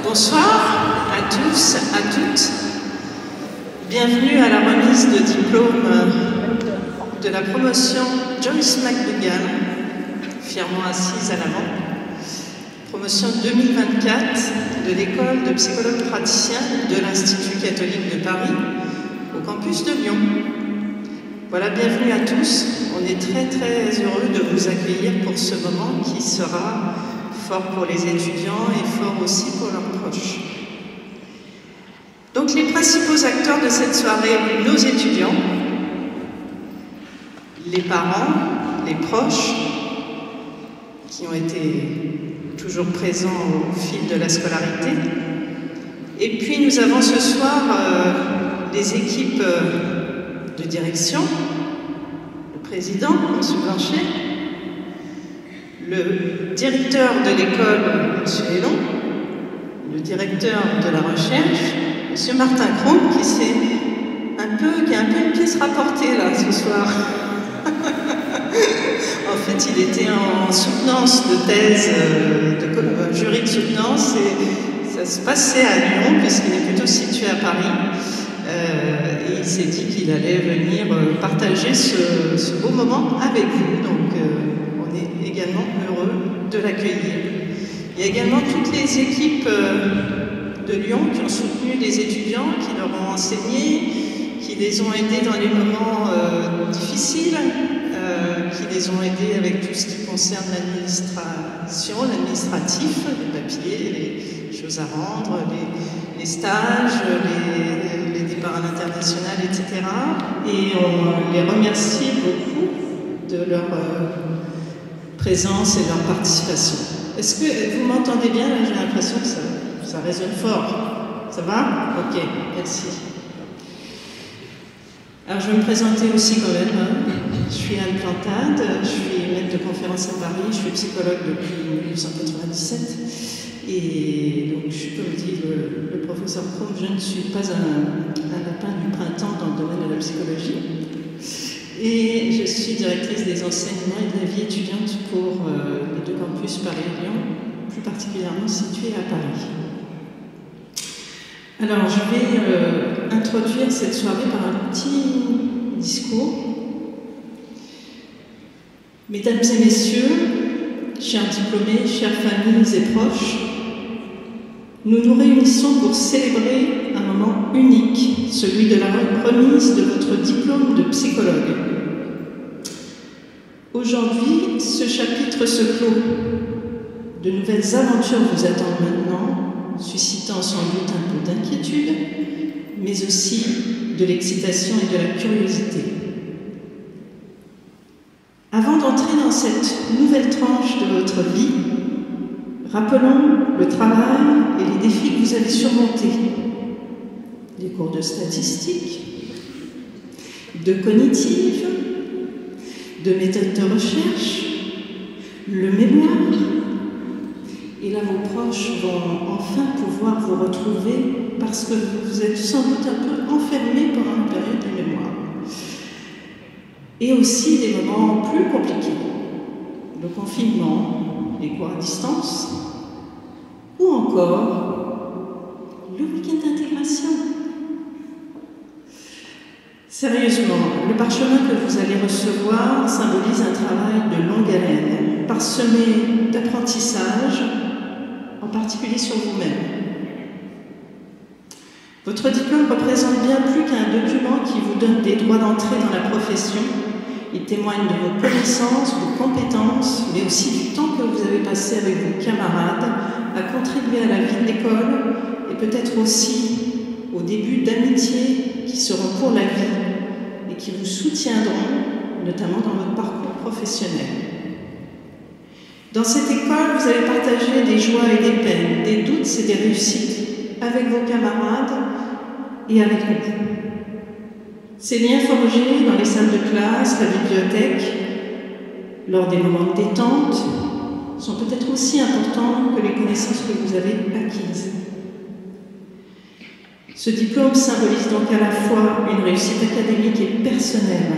Bonsoir à tous, à toutes. Bienvenue à la remise de diplôme de la promotion Joyce McDougall, fièrement assise à l'avant. Promotion 2024 de l'école de psychologue praticien de l'Institut catholique de Paris au campus de Lyon. Voilà, bienvenue à tous. On est très heureux de vous accueillir pour ce moment qui sera fort pour les étudiants et fort aussi pour leurs proches. Donc les principaux acteurs de cette soirée, nos étudiants, les parents, les proches, qui ont été toujours présents au fil de la scolarité. Et puis nous avons ce soir les équipes de direction, le président, M. Blanchet, le directeur de l'école, M. Hélon, le directeur de la recherche, M. Martin Cron, qui a un peu une pièce rapportée là ce soir. En fait, il était en soutenance de thèse, de jury de soutenance, et ça se passait à Lyon, puisqu'il est plutôt situé à Paris. Et il s'est dit qu'il allait venir partager ce beau moment avec vous. Donc, on est également heureux de l'accueillir. Il y a également toutes les équipes de Lyon qui ont soutenu les étudiants, qui leur ont enseigné, qui les ont aidés dans les moments difficiles, qui les ont aidés avec tout ce qui concerne l'administration, l'administratif, les papiers, les choses à rendre, les stages, les départs à l'international, etc. Et on les remercie beaucoup de leur présence et de leur participation. Est-ce que vous m'entendez bien? Là, j'ai l'impression que ça résonne fort. Ça va? Ok, merci. Alors, je vais me présenter aussi quand même. Je suis Anne Plantade, je suis maître de conférence à Paris, je suis psychologue depuis 1997. Et donc, je suis, comme dit le professeur Crom, je ne suis pas un lapin du printemps dans le domaine de la psychologie. Et je suis directrice des enseignements et de la vie étudiante pour les deux campus Paris et Lyon, plus particulièrement situés à Paris. Alors, je vais introduire cette soirée par un petit discours. Mesdames et messieurs, chers diplômés, chères familles et proches, nous nous réunissons pour célébrer un moment unique, celui de la remise de votre diplôme de psychologue. Aujourd'hui, ce chapitre se clôt. De nouvelles aventures vous attendent maintenant, suscitant sans doute un peu d'inquiétude, mais aussi de l'excitation et de la curiosité. Avant d'entrer dans cette nouvelle tranche de votre vie, rappelons le travail et les défis que vous avez surmontés. Les cours de statistique, de cognitive, de méthode de recherche, le mémoire. Et là, vos proches vont enfin pouvoir vous retrouver parce que vous êtes sans doute un peu enfermés pendant une période de mémoire. Et aussi des moments plus compliqués, le confinement, les cours à distance, ou encore le week-end d'intégration. Sérieusement, le parchemin que vous allez recevoir symbolise un travail de longue haleine, parsemé d'apprentissage, en particulier sur vous-même. Votre diplôme représente bien plus qu'un document qui vous donne des droits d'entrée dans la profession. Il témoigne de vos connaissances, vos compétences, mais aussi du temps que vous avez passé avec vos camarades à contribuer à la vie de l'école et peut-être aussi au début d'amitiés qui seront pour la vie et qui vous soutiendront, notamment dans votre parcours professionnel. Dans cette école, vous allez partager des joies et des peines, des doutes et des réussites avec vos camarades et avec nous. Ces liens forgés dans les salles de classe, la bibliothèque, lors des moments de détente, sont peut-être aussi importants que les connaissances que vous avez acquises. Ce diplôme symbolise donc à la fois une réussite académique et personnelle,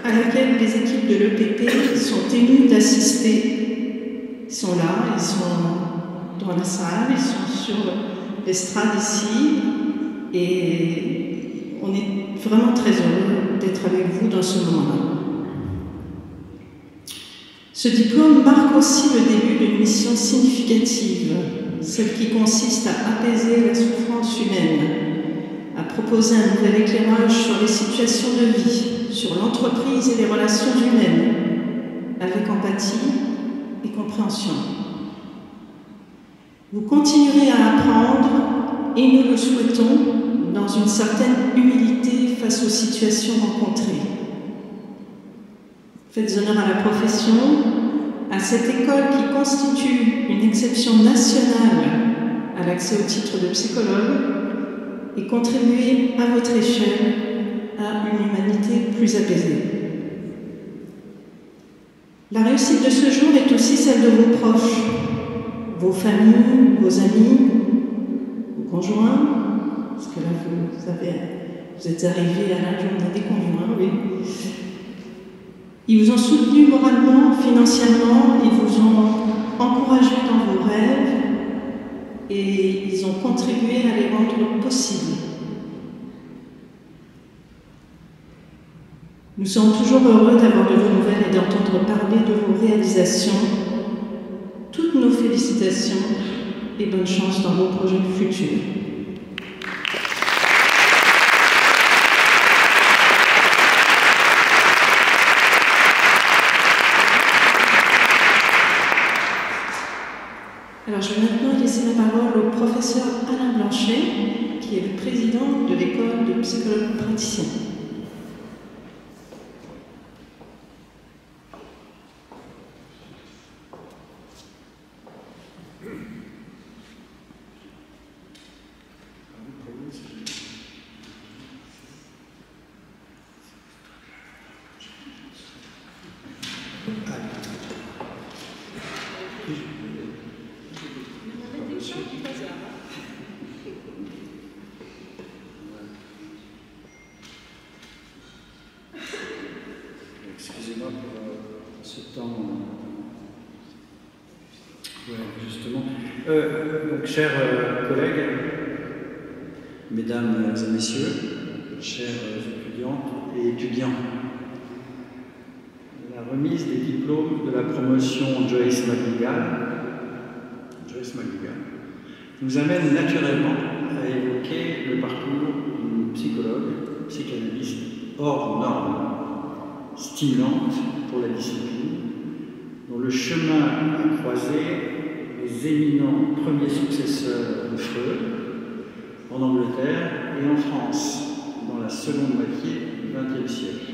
à laquelle les équipes de l'EPP sont émues d'assister. Ils sont là, ils sont dans la salle, ils sont sur l'estrade ici, et on est vraiment très heureux d'être avec vous dans ce moment-là. Ce diplôme marque aussi le début d'une mission significative, celle qui consiste à apaiser la souffrance humaine, à proposer un nouvel éclairage sur les situations de vie, sur l'entreprise et les relations humaines, avec empathie et compréhension. Vous continuerez à apprendre, et nous le souhaitons, dans une certaine humilité face aux situations rencontrées. Faites honneur à la profession, à cette école qui constitue une exception nationale à l'accès au titre de psychologue, et contribuez à votre échelle à une humanité plus apaisée. La réussite de ce jour est aussi celle de vos proches, vos familles, vos amis, vos conjoints, parce que là vous êtes arrivés à la journée des conjoints, oui. Ils vous ont soutenu moralement, financièrement, ils vous ont encouragé dans vos rêves et ils ont contribué à les rendre possibles. Nous sommes toujours heureux d'avoir de vos nouvelles et d'entendre parler de vos réalisations. Toutes nos félicitations et bonne chance dans vos projets futurs. Alors, je vais maintenant laisser la parole au professeur Alain Blanchet, qui est le président de l'école de psychologues praticiens. Excusez-moi pour ce temps. Justement. Donc, chers collègues, mesdames et messieurs, chères étudiantes et étudiants, la remise des diplômes de la promotion Joyce McDougall nous amène naturellement à évoquer le parcours d'une psychologue, psychanalyste hors norme, stimulante pour la discipline, dont le chemin a croisé les éminents premiers successeurs de Freud en Angleterre et en France dans la seconde moitié du XXe siècle.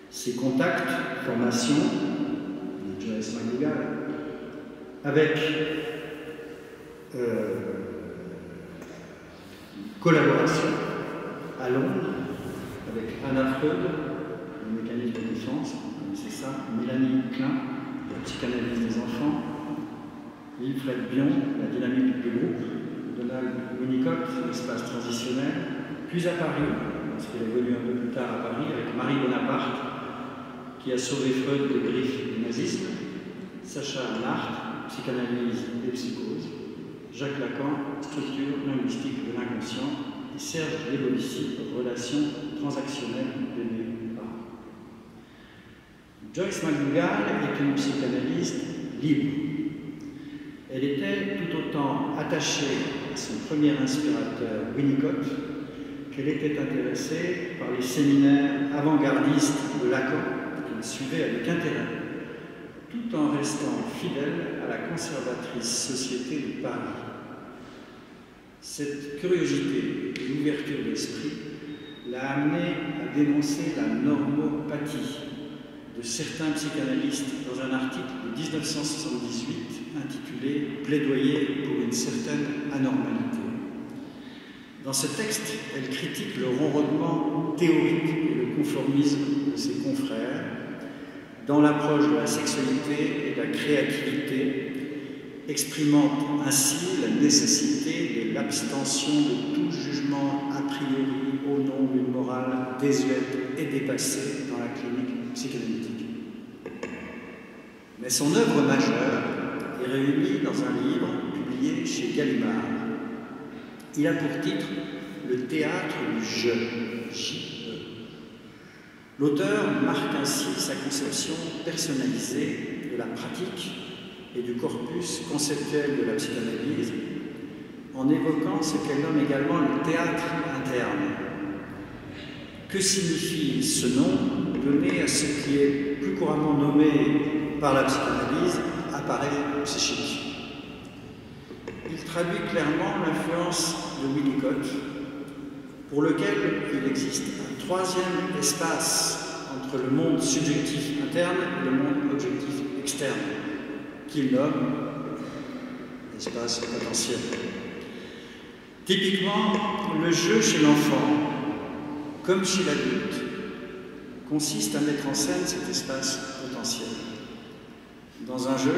Ces contacts, formations de Joyce McDougall, avec collaboration à Londres avec Anna Freud, le mécanisme de défense, c'est ça, Mélanie Klein, la psychanalyse des enfants, Wilfred Bion, la dynamique du groupe, Donald Winnicott, l'espace transitionnel, puis à Paris, parce qu'elle est venue un peu plus tard à Paris, avec Marie Bonaparte, qui a sauvé Freud des griffes du nazisme, Sacha Nart, psychanalyse des psychoses, Jacques Lacan, structure linguistique de l'inconscient, et Serge Lebolici, relations transactionnelles de mes parents. Joyce McDougall est une psychanalyste libre. Elle était tout autant attachée à son premier inspirateur, Winnicott, qu'elle était intéressée par les séminaires avant-gardistes de Lacan, qu'elle suivait avec intérêt, tout en restant fidèle à la conservatrice société de Paris. Cette curiosité et ouverture d'esprit l'a amenée à dénoncer la normopathie de certains psychanalystes dans un article de 1978 intitulé « Plaidoyer pour une certaine anormalité ». Dans ce texte, elle critique le ronronnement théorique et le conformisme de ses confrères dans l'approche de la sexualité et de la créativité, exprimant ainsi la nécessité de l'abstention de tout jugement a priori au nom d'une morale désuète et dépassée dans la clinique psychanalytique. Mais son œuvre majeure et réunis dans un livre publié chez Gallimard. Il a pour titre « Le théâtre du je ». L'auteur marque ainsi sa conception personnalisée de la pratique et du corpus conceptuel de la psychanalyse en évoquant ce qu'elle nomme également le théâtre interne. Que signifie ce nom donné à ce qui est plus couramment nommé par la psychanalyse appareil psychique? Il traduit clairement l'influence de Winnicott, pour lequel il existe un troisième espace entre le monde subjectif interne et le monde objectif externe, qu'il nomme l'espace potentiel. Typiquement, le jeu chez l'enfant, comme chez l'adulte, consiste à mettre en scène cet espace potentiel. Dans un jeu,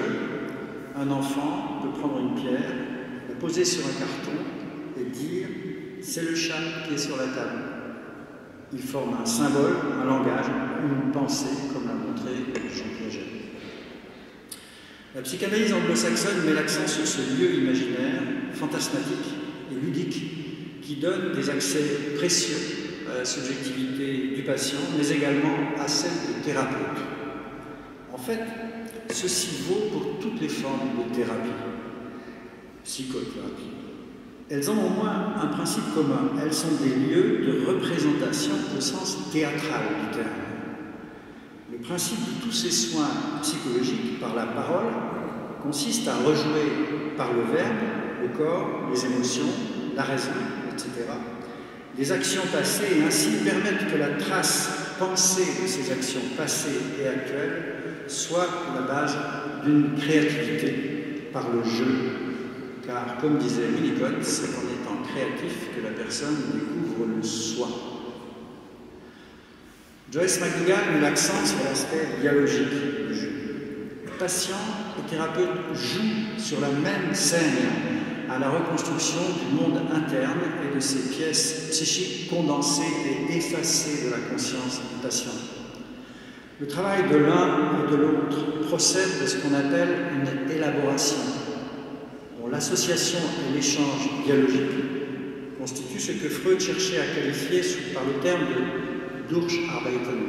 un enfant peut prendre une pierre, la poser sur un carton et dire « c'est le chat qui est sur la table ». Il forme un symbole, un langage, une pensée, comme l'a montré Jean Piaget. La psychanalyse anglo-saxonne met l'accent sur ce lieu imaginaire, fantasmatique et ludique, qui donne des accès précieux à la subjectivité du patient, mais également à celle du thérapeute. En fait, ceci vaut pour toutes les formes de thérapie, psychothérapie. Elles ont au moins un principe commun. Elles sont des lieux de représentation au sens théâtral du terme. Le principe de tous ces soins psychologiques par la parole consiste à rejouer par le verbe, le corps, les émotions, la raison, etc., des actions passées et ainsi permettre que la trace pensée de ces actions passées et actuelles soit la base d'une créativité par le jeu. Car, comme disait Winnicott, c'est en étant créatif que la personne découvre le soi. Joyce McDougall met l'accent sur l'aspect dialogique du jeu. Le patient et le thérapeute jouent sur la même scène à la reconstruction du monde interne et de ses pièces psychiques condensées et effacées de la conscience du patient. Le travail de l'un et de l'autre procède de ce qu'on appelle une élaboration, dont l'association et l'échange dialogique constituent ce que Freud cherchait à qualifier par le terme de Durcharbeiten,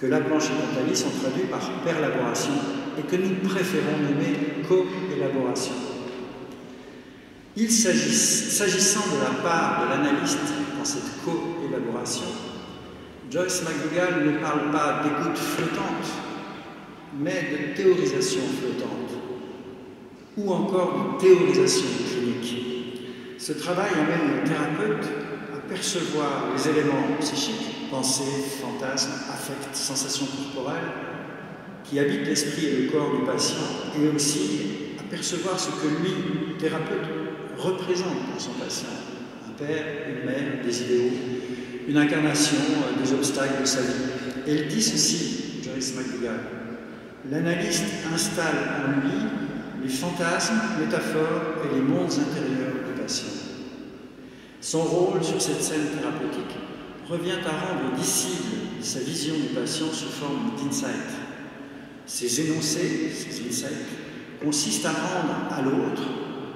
que Laplanche et Montagny sont traduits par perlaboration et que nous préférons nommer co-élaboration. S'agissant de la part de l'analyste dans cette co-élaboration, Joyce McDougall ne parle pas d'écoute flottante, mais de théorisation flottante, ou encore de théorisation clinique. Ce travail amène le thérapeute à percevoir les éléments psychiques, pensées, fantasmes, affects, sensations corporelles, qui habitent l'esprit et le corps du patient, et aussi à percevoir ce que lui, thérapeute, représente pour son patient. Un père, une mère, des idéaux, une incarnation des obstacles de sa vie. Elle dit ceci, Joyce McDougall: l'analyste installe en lui les fantasmes, métaphores et les mondes intérieurs du patient. Son rôle sur cette scène thérapeutique revient à rendre dissible sa vision du patient sous forme d'insight. Ces énoncés, ces insights, consistent à rendre à l'autre,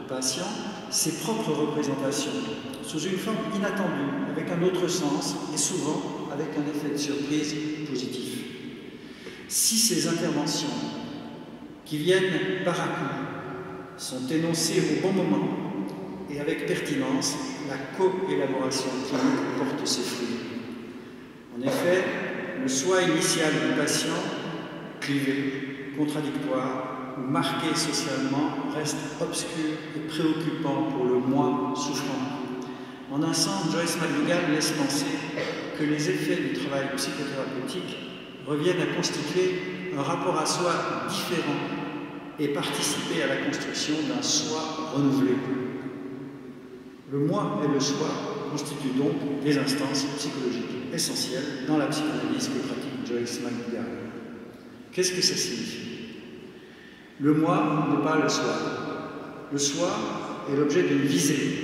patient, ses propres représentations, sous une forme inattendue, avec un autre sens et souvent avec un effet de surprise positif. Si ces interventions, qui viennent par à coup, sont énoncées au bon moment et avec pertinence, la co-élaboration clinique porte ses fruits. En effet, le soi initial du patient, clivé, contradictoire, ou marqué socialement, reste obscur et préoccupant pour le moi souffrant. En un sens, Joyce McDougall laisse penser que les effets du travail psychothérapeutique reviennent à constituer un rapport à soi différent et participer à la construction d'un soi renouvelé. Le moi et le soi constituent donc des instances psychologiques essentielles dans la psychanalyse que pratique Joyce McDougall. Qu'est-ce que ça signifie? Le moi n'est pas le soi. Le soi est l'objet d'une visée.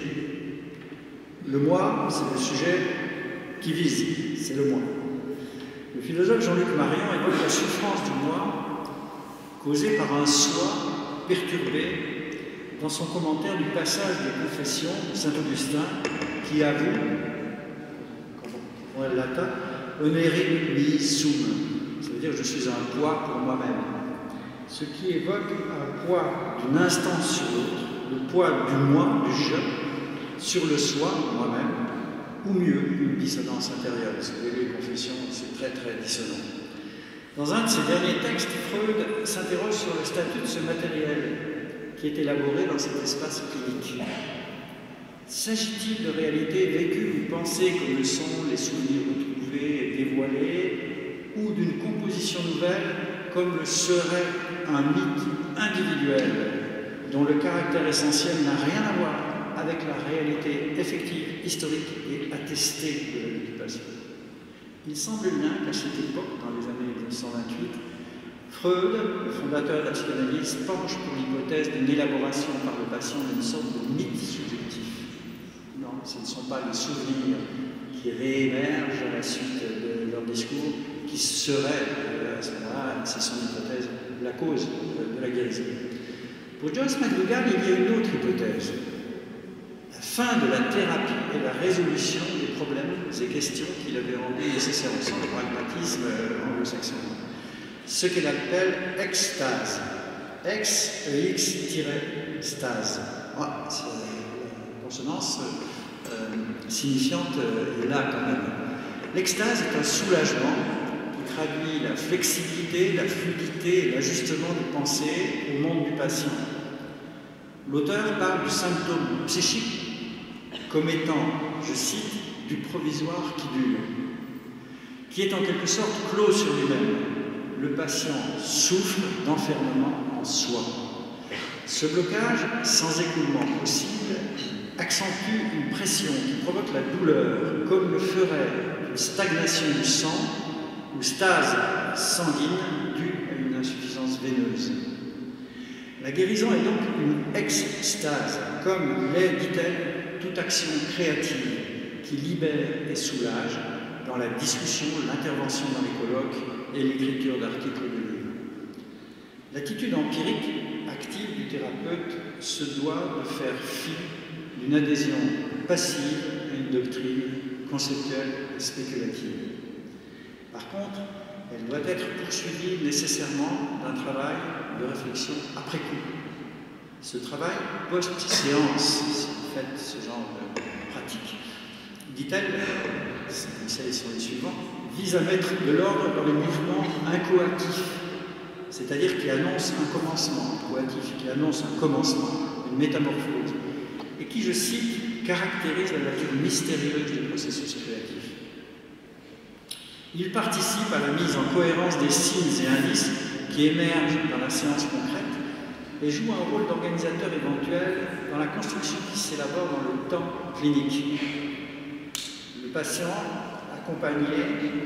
Le moi, c'est le sujet qui vise, c'est le moi. Le philosophe Jean-Luc Marion évoque la souffrance du moi causée par un soi perturbé dans son commentaire du passage des Confessions, saint Augustin, qui avoue, quand on latin, onere mi sum, ça veut dire je suis un poids pour moi-même, ce qui évoque un poids d'une instance sur l'autre, le poids du moi, du je, sur le soi, moi-même, ou mieux, une dissonance intérieure. Parce que les Confessions, c'est très très dissonant. Dans un de ses derniers textes, Freud s'interroge sur le statut de ce matériel qui est élaboré dans cet espace clinique. S'agit-il de réalités vécues ou pensées comme le sont les souvenirs retrouvés et dévoilés, ou d'une composition nouvelle comme le serait un mythe individuel dont le caractère essentiel n'a rien à voir avec la réalité effective, historique et attestée de la vie du patient? Il semble bien qu'à cette époque, dans les années 1928, Freud, le fondateur de la psychanalyse, penche pour l'hypothèse d'une élaboration par le patient d'une sorte de mythe subjectif. Non, ce ne sont pas les souvenirs qui réémergent à la suite de leur discours qui seraient, à ce moment-là, c'est son hypothèse, la cause de la guérison. Pour Joyce McDougall, il y a une autre hypothèse. La fin de la thérapie et la résolution des problèmes et questions qu'il avait rendu nécessaires au sens du pragmatisme anglo-saxon. Ce qu'elle appelle extase. Ex, X-stase. Ah, c'est la consonance signifiante est là quand même. L'extase est un soulagement qui traduit la flexibilité, la fluidité et l'ajustement des pensées au monde du patient. L'auteur parle du symptôme psychique comme étant, je cite, du provisoire qui dure, qui est en quelque sorte clos sur lui-même. Le patient souffre d'enfermement en soi. Ce blocage, sans écoulement possible, accentue une pression qui provoque la douleur, comme le ferait une stagnation du sang ou stase sanguine due à une insuffisance veineuse. La guérison est donc une extase, comme l'est, dit-elle, toute action créative qui libère et soulage dans la discussion, l'intervention dans les colloques et l'écriture d'articles de livres. L'attitude empirique active du thérapeute se doit de faire fi d'une adhésion passive à une doctrine conceptuelle et spéculative. Par contre, elle doit être poursuivie nécessairement d'un travail de réflexion après coup. Ce travail post-séance, si vous faites ce genre de pratique, dit-elle, ses conseils sont les suivants, vise à mettre de l'ordre dans les mouvements incoatifs, c'est-à-dire qui annoncent un commencement, coatif, qui annonce un commencement, une métamorphose, et qui, je cite, caractérise la nature mystérieuse du processus créatif. Il participe à la mise en cohérence des signes et indices qui émergent dans la séance concrète et joue un rôle d'organisateur éventuel dans la construction qui s'élabore dans le temps clinique. Le patient, accompagné,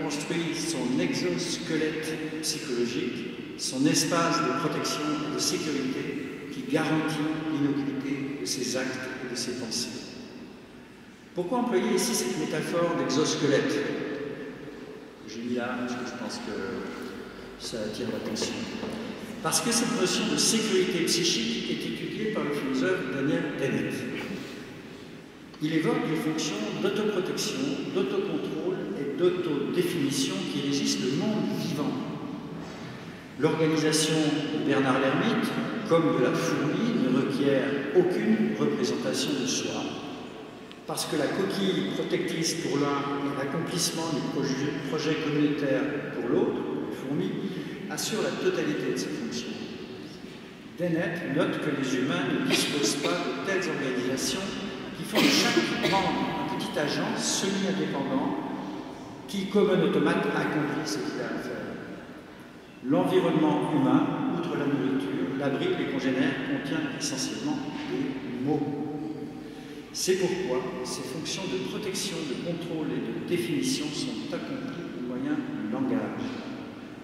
construit son exosquelette psychologique, son espace de protection et de sécurité qui garantit l'innocuité de ses actes et de ses pensées. Pourquoi employer ici cette métaphore d'exosquelette? J'ai mis là parce que je pense que ça attire l'attention. Parce que cette notion de sécurité psychique est étudiée par le philosophe Daniel Dennett. Il évoque les fonctions d'autoprotection, d'autocontrôle et d'autodéfinition qui régissent le monde vivant. L'organisation de Bernard l'Ermite, comme de la fourmi, ne requiert aucune représentation de soi. Parce que la coquille protectrice pour l'un et l'accomplissement du projet communautaire pour l'autre, la fourmi, assure la totalité de ses fonctions. Dennett note que les humains ne disposent pas de telles organisations qui font de chaque membre un petit agent semi-indépendant qui, comme un automate, accomplit ce qu'il a à faire. L'environnement humain, outre la nourriture, l'abri, les congénères, contient essentiellement des mots. C'est pourquoi ces fonctions de protection, de contrôle et de définition sont accomplies au moyen du langage.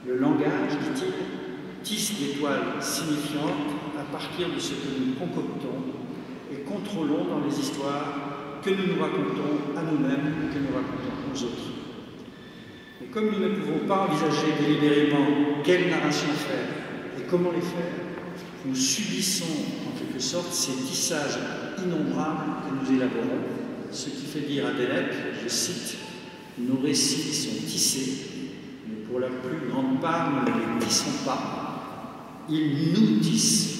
Le langage, dit-il, tisse des toiles signifiantes à partir de ce que nous concoctons et contrôlons dans les histoires que nous nous racontons à nous-mêmes et que nous racontons aux autres. Et comme nous ne pouvons pas envisager délibérément quelle narration faire et comment les faire, nous subissons en quelque sorte ces tissages innombrables que nous élaborons, ce qui fait dire à Dennett, je cite, « Nos récits sont tissés, mais pour la plus grande part, nous ne les tissons pas. Ils nous tissent.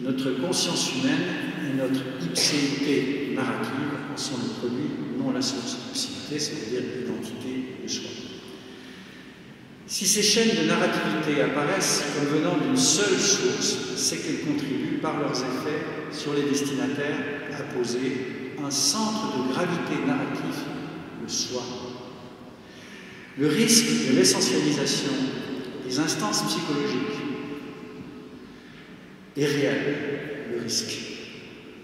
Notre conscience humaine et notre ipséité narrative en sont le produit, non la source. Ipséité, c'est-à-dire l'identité de soi. Si ces chaînes de narrativité apparaissent comme venant d'une seule source, c'est qu'elles contribuent par leurs effets sur les destinataires à poser un centre de gravité narratif, le soi. Le risque de l'essentialisation des instances psychologiques est réel, le risque.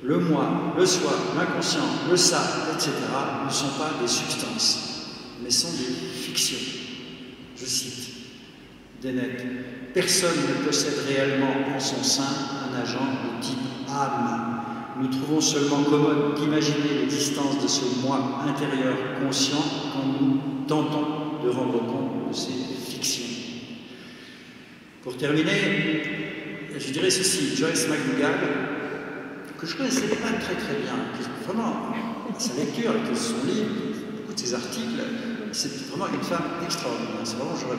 Le moi, le soi, l'inconscient, le ça, etc. ne sont pas des substances, mais sont des fictions. Je cite Dennett, « Personne ne possède réellement en son sein un agent de type âme. Nous trouvons seulement commode d'imaginer l'existence de ce moi intérieur conscient quand nous tentons de rendre compte de ces fictions. » Pour terminer, je dirais ceci, Joyce McDougall, que je ne connaissais pas très bien, vraiment, sa lecture, avec son livre, beaucoup de ses articles, c'est vraiment une femme extraordinaire. C'est vraiment, j'aurais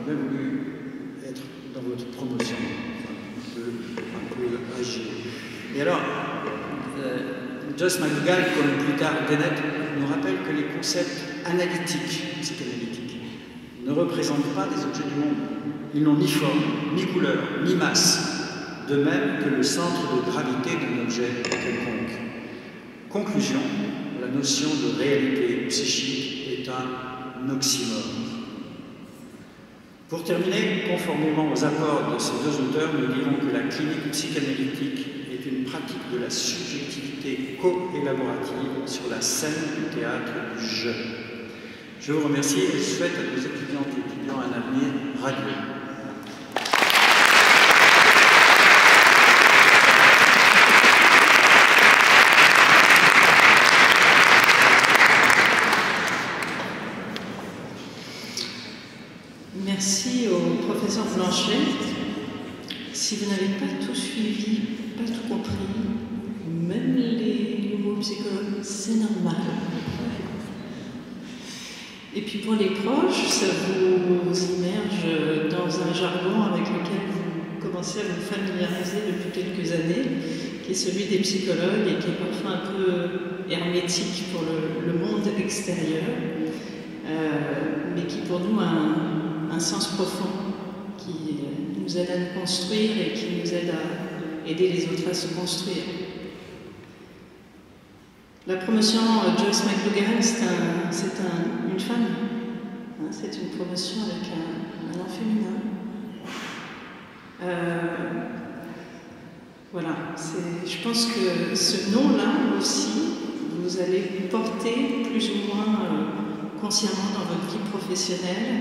même voulu être dans votre promotion, un peu âgée. Et alors, Joyce McDougall, comme plus tard Dennett, nous rappelle que les concepts analytiques, psychanalytiques, ne représentent pas des objets du monde. Ils n'ont ni forme, ni couleur, ni masse, de même que le centre de gravité d'un objet quelconque. Conclusion, la notion de réalité psychique est un oxymore. Pour terminer, conformément aux apports de ces deux auteurs, nous dirons que la clinique psychanalytique est une pratique de la subjectivité co-élaborative sur la scène du théâtre du jeu. Je vous remercie et je souhaite à nos étudiantes et étudiants un avenir radieux. Merci au professeur Blanchet. Si vous n'avez pas tout suivi, pas tout compris, même les nouveaux psychologues, c'est normal. Et puis pour les proches, ça vous immerge dans un jargon avec lequel vous commencez à vous familiariser depuis quelques années, qui est celui des psychologues et qui est parfois un peu hermétique pour le monde extérieur, mais qui pour nous a un sens profond, qui nous aide à nous construire et qui nous aide à aider les autres à se construire. La promotion Joyce McDougall, c'est une femme, c'est une promotion avec un nom féminin. Voilà, je pense que ce nom-là aussi, vous allez porter plus ou moins consciemment dans votre vie professionnelle.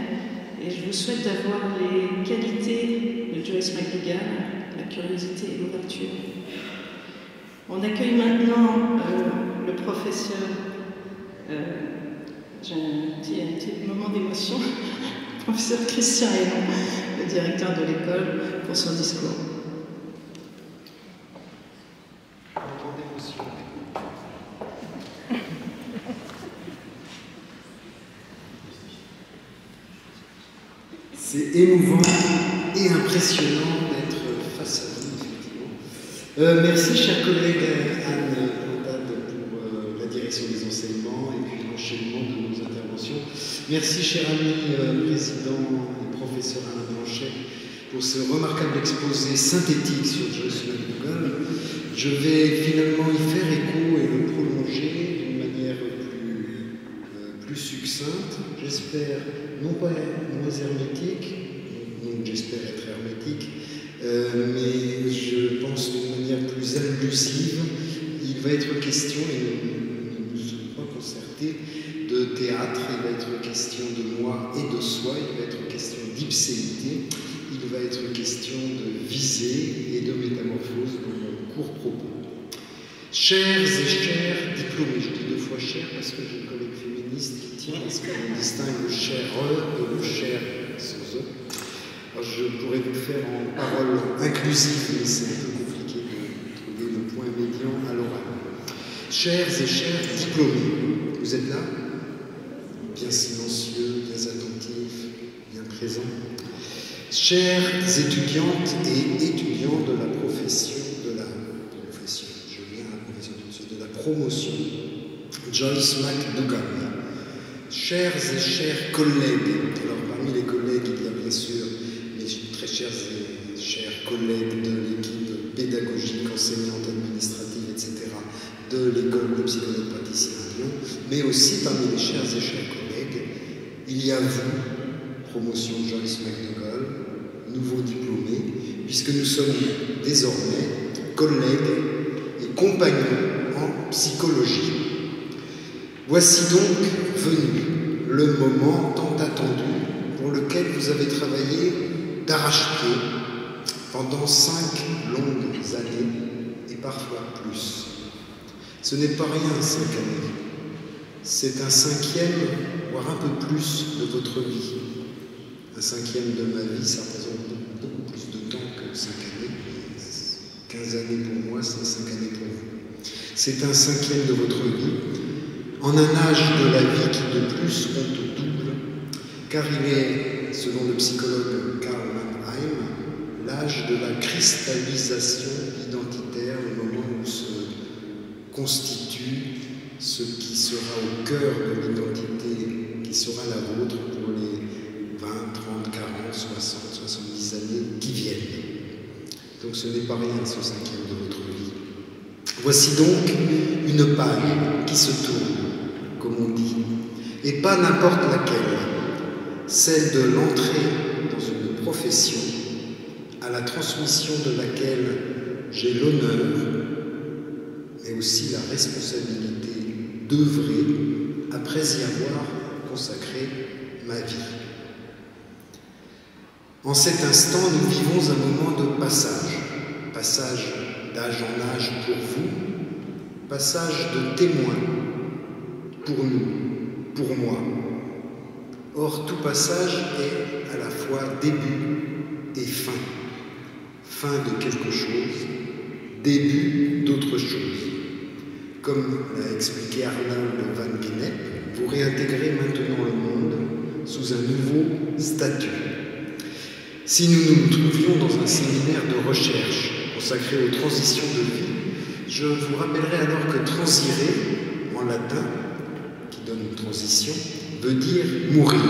Et je vous souhaite d'avoir les qualités de Joyce McDougall, la curiosité et l'ouverture. On accueille maintenant le professeur, j'ai un petit moment d'émotion, le professeur Christian Hénon, le directeur de l'école, pour son discours. C'est émouvant et impressionnant d'être face à vous, effectivement. Merci, chers collègues Anne Montade, pour la direction des enseignements et puis l'enchaînement de nos interventions. Merci, cher ami président et professeur Alain Blanchet, pour ce remarquable exposé synthétique sur Joyce McDougall. Je vais finalement y faire écho et le prolonger d'une manière plus succincte, j'espère, non pas moins hermétique, donc j'espère être hermétique, mais je pense d'une manière plus allusive. Il va être question, et nous sommes pas concertés, de théâtre, il va être question de moi et de soi, il va être question d'ipséité, il va être question de visée et de métamorphose dans mon court propos. Chers et chers diplômés, je dis deux fois chers parce que j'ai une collègue féministe qui tient à ce qu'on distingue le cher et le cher sans eux. Alors je pourrais vous faire en parole inclusive, mais c'est un peu chers et chers diplômés, vous êtes là? Bien silencieux, bien attentifs, bien présents. Chères étudiantes et étudiants de la profession, de la promotion, Joyce McDougall. Chers et chers collègues, alors parmi les collègues, il y a bien sûr mes très chers et chers collègues de l'équipe pédagogique, enseignante, administrative, etc., de l'école de psychologue praticien à Lyon, mais aussi parmi les chers et chers collègues, il y a vous, promotion Joyce McDougall, nouveaux diplômés, puisque nous sommes désormais collègues et compagnons en psychologie. Voici donc venu le moment tant attendu pour lequel vous avez travaillé d'arrache-pied pendant 5 longues années et parfois plus. Ce n'est pas rien 5 années, c'est un 5e, voire un peu plus de votre vie. Un 5e de ma vie, ça représente beaucoup plus de temps que 5 années. 15 années pour moi, c'est 5 années pour vous. C'est un 5e de votre vie, en un âge de la vie qui de plus compte double, car il est, selon le psychologue Karl Mannheim, l'âge de la cristallisation identitaire, le moment où se constitue ce qui sera au cœur de l'identité qui sera la vôtre pour les 20, 30, 40, 60, 70 années qui viennent. Donc ce n'est pas rien ce 5e de votre vie. Voici donc une page qui se tourne, comme on dit, et pas n'importe laquelle, celle de l'entrée dans une profession à la transmission de laquelle j'ai l'honneur, mais aussi la responsabilité d'œuvrer après y avoir consacré ma vie. En cet instant, nous vivons un moment de passage, passage d'âge en âge pour vous, passage de témoin pour nous, pour moi. Or, tout passage est à la fois début et fin. Fin de quelque chose, début d'autre chose. Comme l'a expliqué Arnold van Gennep, vous réintégrez maintenant le monde sous un nouveau statut. Si nous nous trouvions dans un séminaire de recherche consacré aux transitions de vie, je vous rappellerai alors que transire, en latin, qui donne une transition, veut dire mourir.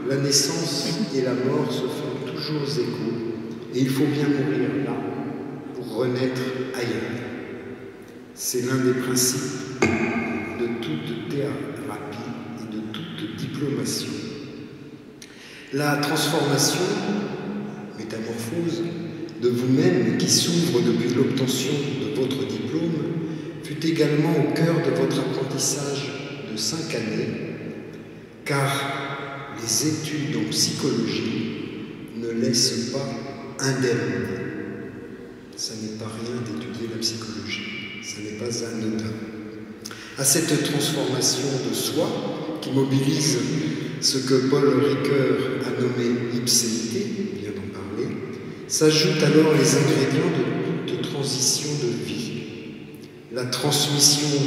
La naissance et la mort se font toujours égaux, et il faut bien mourir là pour renaître ailleurs. C'est l'un des principes de toute thérapie et de toute diplomation. La transformation, métamorphose, de vous-même qui s'ouvre depuis l'obtention de votre diplôme fut également au cœur de votre apprentissage de 5 années, car les études en psychologie ne laissent pas indemne. Ça n'est pas rien d'étudier la psychologie, ça n'est pas anodin. À cette transformation de soi qui mobilise ce que Paul Ricoeur a nommé ipséité, on vient d'en parler, s'ajoutent alors les ingrédients de toute transition de vie. La transmission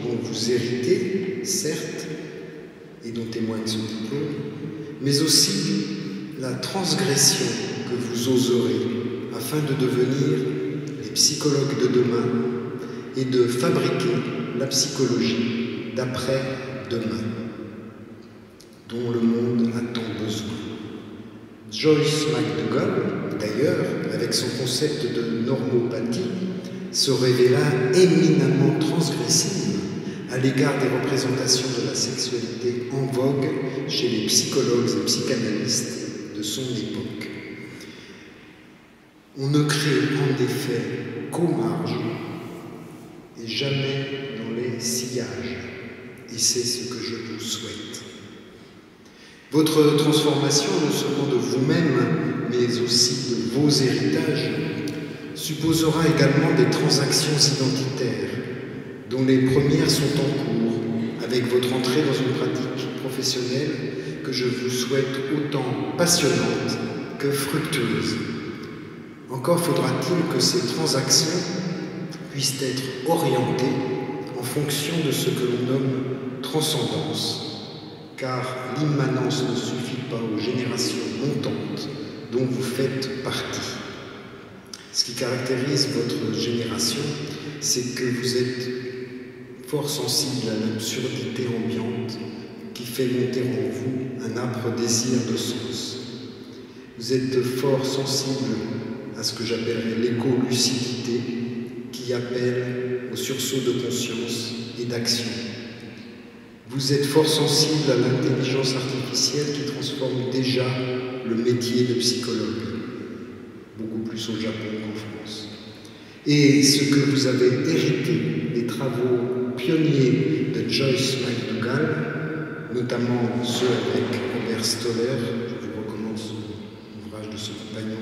dont vous héritez, certes, et dont témoigne ce diplôme, mais aussi la transgression que vous oserez afin de devenir les psychologues de demain et de fabriquer la psychologie d'après-demain, dont le monde a tant besoin. Joyce McDougall, d'ailleurs, avec son concept de normopathie, se révéla éminemment transgressive à l'égard des représentations de la sexualité en vogue chez les psychologues et psychanalystes de son époque. On ne crée en effet qu'aux marges et jamais dans les sillages, et c'est ce que je vous souhaite. Votre transformation, non seulement de vous-même, mais aussi de vos héritages, supposera également des transactions identitaires, dont les premières sont en cours, avec votre entrée dans une pratique professionnelle que je vous souhaite autant passionnante que fructueuse. Encore faudra-t-il que ces transactions puissent être orientées en fonction de ce que l'on nomme transcendance, car l'immanence ne suffit pas aux générations montantes dont vous faites partie. Ce qui caractérise votre génération, c'est que vous êtes fort sensible à l'absurdité ambiante qui fait monter en vous un âpre désir de sens. Vous êtes fort sensible à ce que j'appellerais l'éco-lucidité qui appelle au sursaut de conscience et d'action. Vous êtes fort sensible à l'intelligence artificielle qui transforme déjà le métier de psychologue, beaucoup plus au Japon qu'en France. Et ce que vous avez hérité des travaux pionniers de Joyce McDougall, notamment ceux avec Robert Stoller, je vous recommande l'ouvrage de ce compagnon,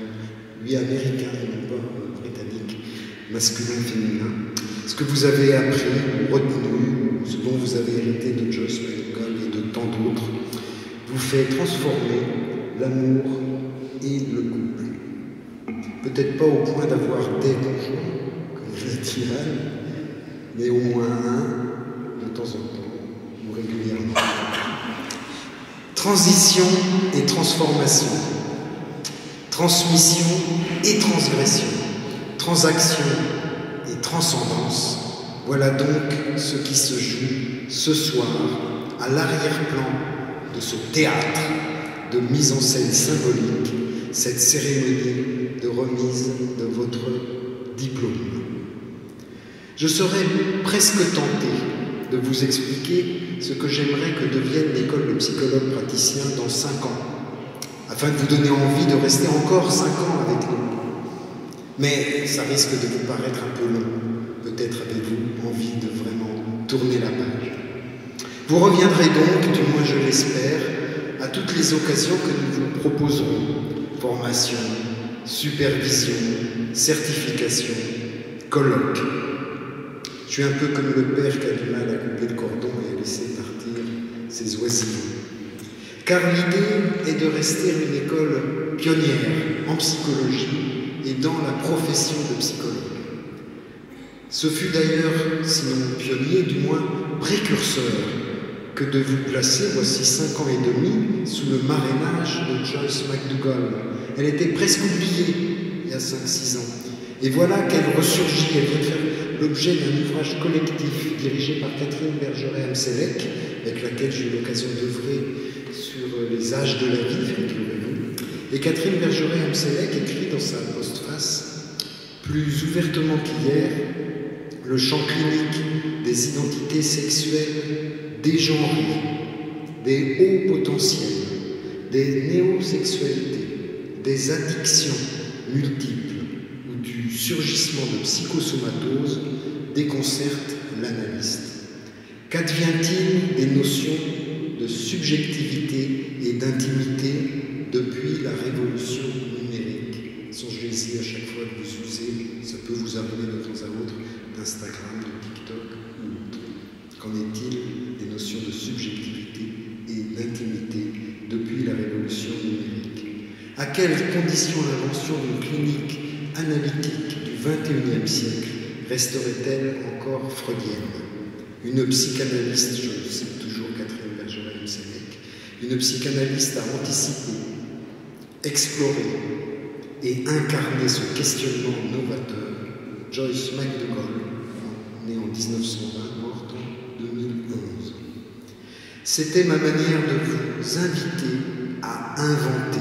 lui américain et non pas britannique, masculin-féminin, ce que vous avez appris ou retenu, ce dont vous avez hérité de Joyce McDougall et de tant d'autres, vous fait transformer l'amour et le couple. Peut-être pas au point d'avoir des conjoints, comme je l'ai dit là, mais au moins un, de temps en temps, ou régulièrement. Transition et transformation, transmission et transgression, transaction et transcendance, voilà donc ce qui se joue ce soir à l'arrière-plan de ce théâtre de mise en scène symbolique, cette cérémonie de remise de votre diplôme. Je serais presque tenté de vous expliquer ce que j'aimerais que devienne l'école de psychologues praticiens dans 5 ans, afin de vous donner envie de rester encore 5 ans avec nous. Mais ça risque de vous paraître un peu long. Peut-être avez-vous envie de vraiment tourner la page. Vous reviendrez donc, du moins je l'espère, à toutes les occasions que nous vous proposerons. Formation, supervision, certification, colloque. Je suis un peu comme le père qui a du mal à couper le cordon et à laisser partir ses oisillons. Car l'idée est de rester une école pionnière en psychologie et dans la profession de psychologue. Ce fut d'ailleurs, sinon pionnier, du moins précurseur, que de vous placer, voici 5 ans et demi, sous le marrainage de Joyce McDougall. Elle était presque oubliée il y a 5-6 ans. Et voilà qu'elle ressurgit, elle vient faire l'objet d'un ouvrage collectif dirigé par Catherine Bergeret-Amselec, avec laquelle j'ai eu l'occasion d'œuvrer sur les âges de la vie, figurez-vous. Et Catherine Bergeret-Amselec écrit dans sa postface, plus ouvertement qu'hier, le champ clinique des identités sexuelles dégenrées, des hauts potentiels, des néosexualités, des addictions multiples ou du surgissement de psychosomatose déconcerte l'analyste. Qu'advient-il des notions de subjectivité et d'intimité depuis la révolution numérique? Songez-y à chaque fois que vous usez, ça peut vous arriver de temps à autre, d'Instagram, de TikTok ou autre. Qu'en est-il des notions de subjectivité et d'intimité depuis la révolution numérique? À quelles conditions l'invention d'une clinique analytique du XXIe siècle resterait-elle encore freudienne? Une psychanalyste, je cite toujours Catherine Bergeret-Amselec, une psychanalyste a anticipé, exploré et incarné ce questionnement novateur. Joyce McDougall, née en 1920, morte en 2011. C'était ma manière de vous inviter à inventer,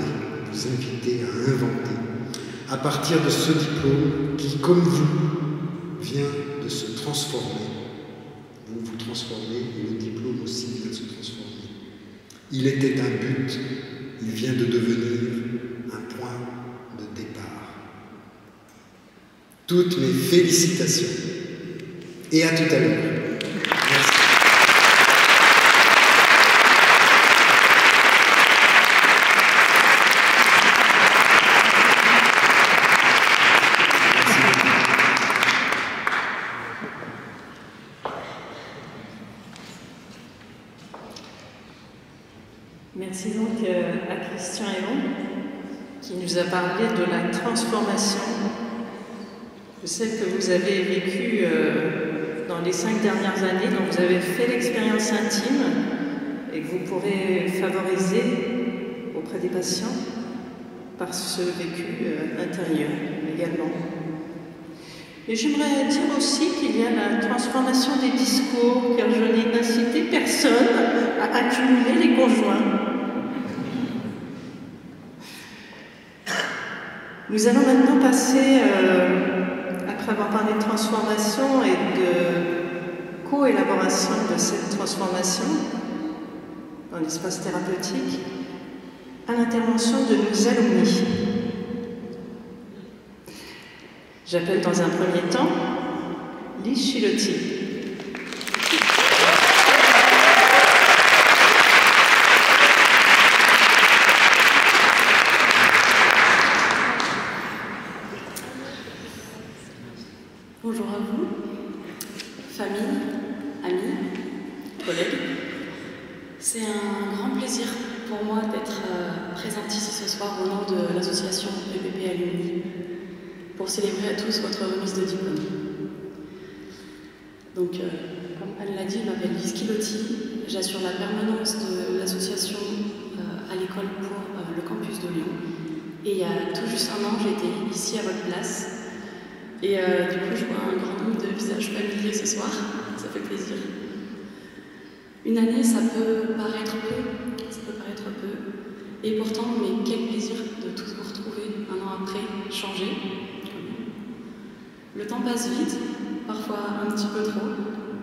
à partir de ce diplôme qui, comme vous, vient de se transformer. Vous vous transformez et le diplôme aussi vient de se transformer. Il était un but, il vient de devenir un point de départ. Toutes mes félicitations et à tout à l'heure. Merci. Merci donc à Christian Héon qui nous a parlé de la transformation, de celle que vous avez vécue dans les 5 dernières années, dont vous avez fait l'expérience intime et que vous pourrez favoriser auprès des patients par ce vécu intérieur également. Et j'aimerais dire aussi qu'il y a la transformation des discours, car je n'ai incité personne à accumuler les conjoints. Nous allons maintenant passer, après avoir parlé de transformation et de co-élaboration de cette transformation dans l'espace thérapeutique, à l'intervention de nos alumni. J'appelle dans un premier temps Lise Chilotti. Bonjour à vous, famille, amis, collègues. C'est un grand plaisir pour moi d'être présente ici ce soir au nom de l'association EPP Alumni pour célébrer à tous votre remise de diplôme. Donc, comme Anne l'a dit, je m'appelle Lise Chilotti, j'assure la permanence de l'association à l'école pour le campus de Lyon. Et il y a tout juste un an, j'étais ici à votre place. Et du coup, je vois un grand nombre de visages familiers ce soir, ça fait plaisir. Une année, ça peut paraître peu, et pourtant, mais quel plaisir de tous vous retrouver un an après, changé. Le temps passe vite, parfois un petit peu trop,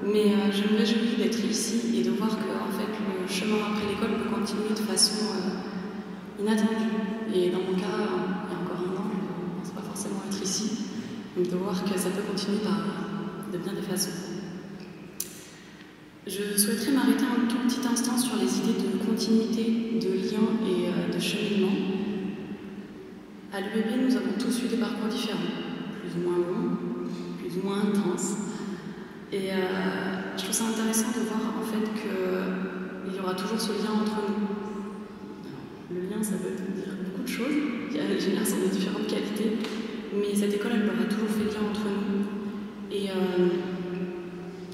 mais je me réjouis d'être ici et de voir que en fait, le chemin après l'école peut continuer de façon inattendue. Et dans mon cas, il y a encore un an, je ne pense pas forcément être ici. Donc de voir que ça peut continuer de bien des façons. Je souhaiterais m'arrêter un tout petit instant sur les idées de continuité, de lien et de cheminement. À l'UEB, nous avons tous eu des parcours différents, plus ou moins longs, plus ou moins intenses. Et je trouve ça intéressant de voir en fait qu'il y aura toujours ce lien entre nous. Alors, le lien, ça veut dire beaucoup de choses, qui génère sont de différentes qualités. Mais cette école, elle aura toujours fait lien entre nous. Et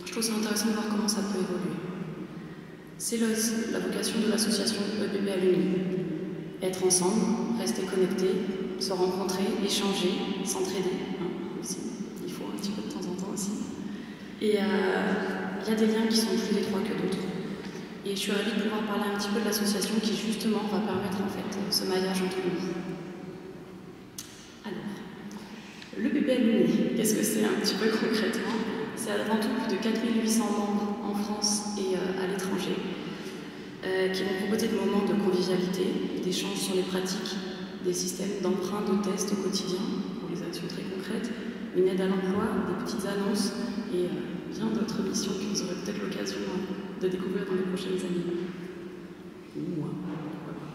je trouve ça intéressant de voir comment ça peut évoluer. C'est la vocation de l'association EPP Alumni. Être ensemble, rester connectés, se rencontrer, échanger, s'entraider. Aussi. Il faut un petit peu de temps en temps aussi. Et il y a des liens qui sont plus étroits que d'autres. Et je suis ravie de pouvoir parler un petit peu de l'association qui justement va permettre en fait ce maillage entre nous. L'EPP Alumni, qu'est-ce que c'est un petit peu concrètement? C'est avant tout plus de 4800 membres en France et à l'étranger qui vont proposer des moments de convivialité, d'échanges sur les pratiques, des systèmes d'emprunt, de tests au quotidien pour les actions très concrètes, une aide à l'emploi, des petites annonces et bien d'autres missions que vous aurez peut-être l'occasion de découvrir dans les prochaines années. Ou moi. Voilà.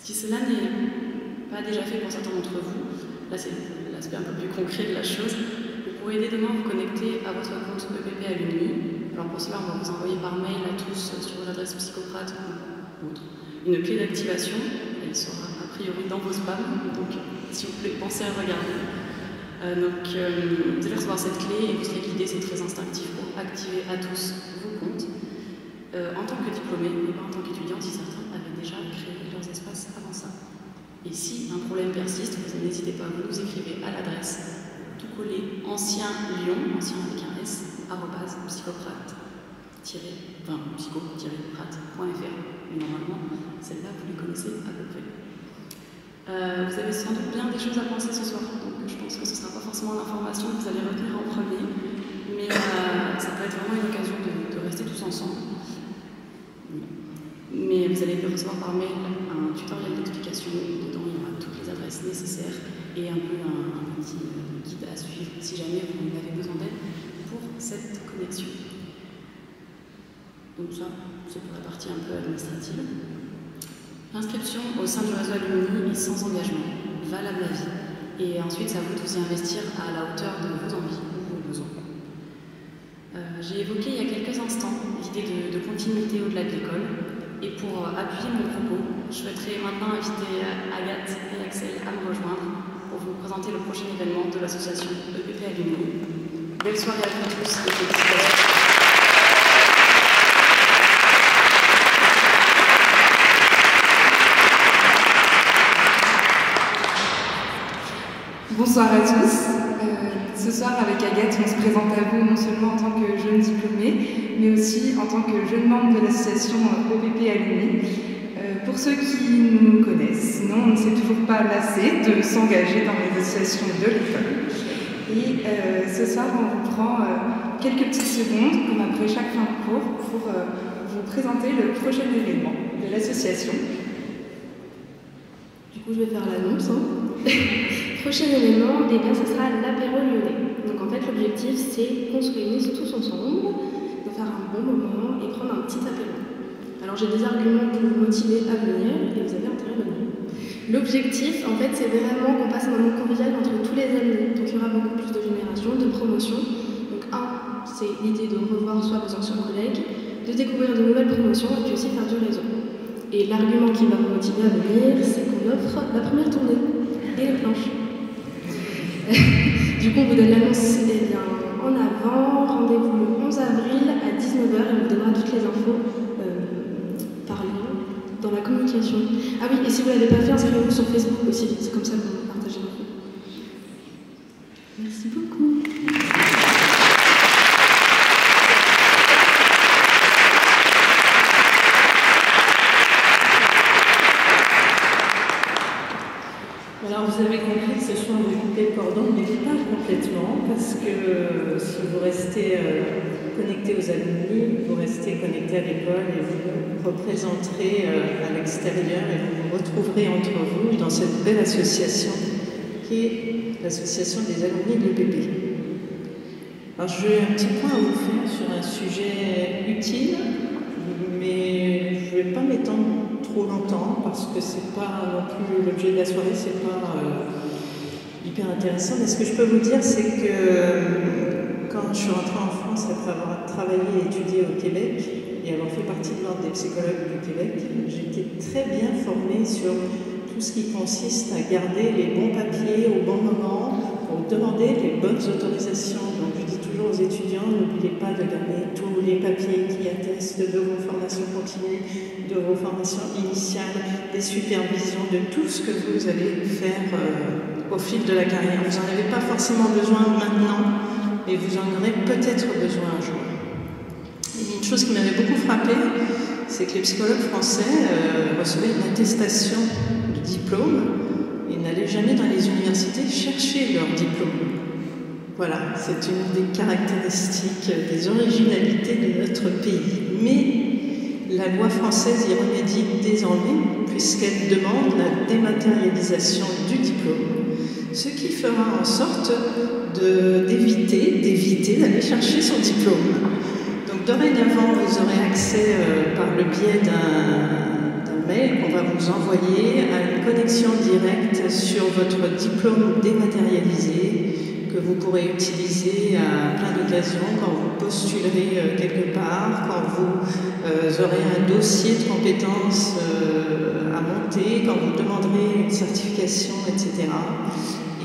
Si cela n'est pas déjà fait pour certains d'entre vous, là c'est l'aspect un peu plus concret de la chose. Vous pourrez dès demain vous connecter à votre compte EPP Alumni. Alors pour cela, on va vous envoyer par mail à tous sur vos adresses Psychocrate ou autre une clé d'activation. Elle sera a priori dans vos spams, donc si vous voulez pensez à regarder. Vous allez recevoir cette clé et vous serez guidé, c'est très instinctif pour activer à tous vos comptes. En tant que diplômé, mais pas en tant qu'étudiant, si certains avaient déjà créé leurs espaces avant ça. Et si un problème persiste, n'hésitez pas, vous nous écrivez à l'adresse tout collé ancien Lyon, ancien avec un S, psycho-prate.fr. Et normalement, celle-là, vous les connaissez à peu près. Vous avez sans doute bien des choses à penser ce soir, donc je pense que ce ne sera pas forcément l'information que vous allez retenir en premier, mais ça peut être vraiment une occasion de rester tous ensemble. Mais vous allez recevoir par mail un tutoriel d'explication. Dedans, il y aura toutes les adresses nécessaires et un peu un petit guide à suivre si jamais vous avez besoin d'aide pour cette connexion. Donc ça, c'est pour la partie un peu administrative. L'inscription au sein du réseau Alumni est sans engagement, valable à vie. Et ensuite, c'est à vous de vous y investir à la hauteur de vos envies ou vos besoins. J'ai évoqué il y a quelques instants l'idée de continuité au-delà de l'école. Et pour appuyer mon propos, je souhaiterais maintenant inviter Agathe et Axel à me rejoindre pour vous présenter le prochain événement de l'association EPP Alumni. Belle soirée à vous tous. Bonsoir à tous. Ce soir, avec Agathe, on se présente à vous non seulement en tant que jeune diplômé, mais aussi en tant que jeune membre de l'association OPP Alumni. Pour ceux qui nous connaissent, sinon on ne s'est toujours pas lassé de s'engager dans les associations de l'école. Et ce soir, on vous prend quelques petites secondes, comme après chaque fin de cours, pour vous présenter le prochain événement de l'association. Du coup, je vais faire l'annonce. Prochain événement, eh bien, ce sera l'apéro lyonnais. Donc en fait, l'objectif, c'est qu'on se réunisse tous ensemble, de faire un bon moment et prendre un petit apéro. Alors j'ai des arguments pour vous motiver à venir et vous avez intérêt à venir. L'objectif, en fait, c'est vraiment qu'on passe un moment convivial entre tous les amis. Donc il y aura beaucoup plus de générations, de promotions. Donc c'est l'idée de revoir soit vos anciens collègues, de découvrir de nouvelles promotions et puis aussi faire du réseau. Et l'argument qui va vous motiver à venir, c'est qu'on offre la première tournée et les planches. Du coup, on vous donne l'annonce en avant. Rendez-vous le 11 avril à 19h et on vous donnera toutes les infos par lien dans la communication. Ah oui, et si vous ne l'avez pas fait, inscrivez-vous sur Facebook aussi. C'est comme ça que vous partagez l'info. Merci beaucoup. Alors vous avez compris que ce soir vous coupez le cordon, mais pas complètement, parce que si vous restez connecté aux alumni, vous restez connecté à l'école et vous représenterez à l'extérieur et vous vous retrouverez entre vous dans cette belle association qui est l'association des alumni de l'EPP. Alors j'ai un petit point à vous faire sur un sujet utile, mais je ne vais pas m'étendre trop longtemps parce que c'est pas non plus l'objet de la soirée, c'est pas hyper intéressant. Mais ce que je peux vous dire, c'est que quand je suis rentrée en France après avoir travaillé et étudié au Québec et avoir fait partie de l'ordre des psychologues du Québec, j'étais très bien formée sur tout ce qui consiste à garder les bons papiers au bon moment pour demander les bonnes autorisations. Donc je dis toujours aux étudiants, n'oubliez pas de garder tous les papiers qui attestent de vos formations continues, de vos formations initiales, des supervisions, de tout ce que vous allez faire au fil de la carrière. Vous n'en avez pas forcément besoin maintenant, mais vous en aurez peut-être besoin un jour. Et une chose qui m'avait beaucoup frappée, c'est que les psychologues français recevaient une attestation de diplôme et n'allaient jamais dans les universités chercher leur diplôme. Voilà, c'est une des caractéristiques, des originalités de notre pays. Mais la loi française y remédie désormais, puisqu'elle demande la dématérialisation du diplôme, ce qui fera en sorte d'éviter d'aller chercher son diplôme. Donc dorénavant, vous aurez accès par le biais d'un mail qu'on va vous envoyer à une connexion directe sur votre diplôme dématérialisé que vous pourrez utiliser à plein d'occasions quand vous postulerez quelque part, quand vous aurez un dossier de compétences à monter, quand vous demanderez une certification, etc.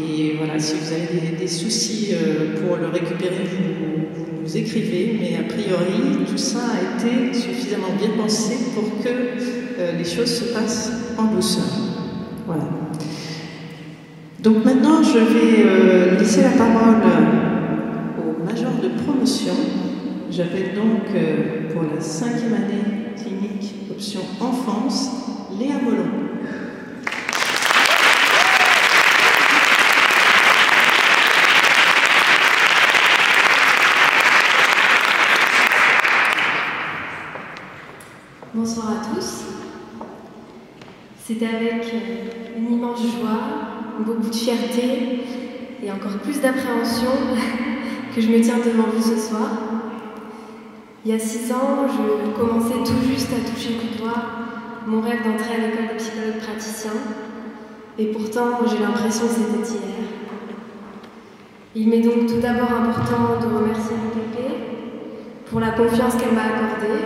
Et voilà, si vous avez des soucis pour le récupérer, vous nous écrivez, mais a priori, tout ça a été suffisamment bien pensé pour que les choses se passent en douceur. Voilà. Donc maintenant, je vais laisser la parole au major de promotion. J'appelle donc pour la 5e année clinique option enfance, Léa Mollon. Bonsoir à tous. C'est avec une immense joie, beaucoup de fierté et encore plus d'appréhension que je me tiens devant vous ce soir. Il y a 6 ans, je commençais tout juste à toucher du doigt mon rêve d'entrer à l'école de psychologue praticien, et pourtant j'ai l'impression que c'était hier. Il m'est donc tout d'abord important de remercier l'UPP pour la confiance qu'elle m'a accordée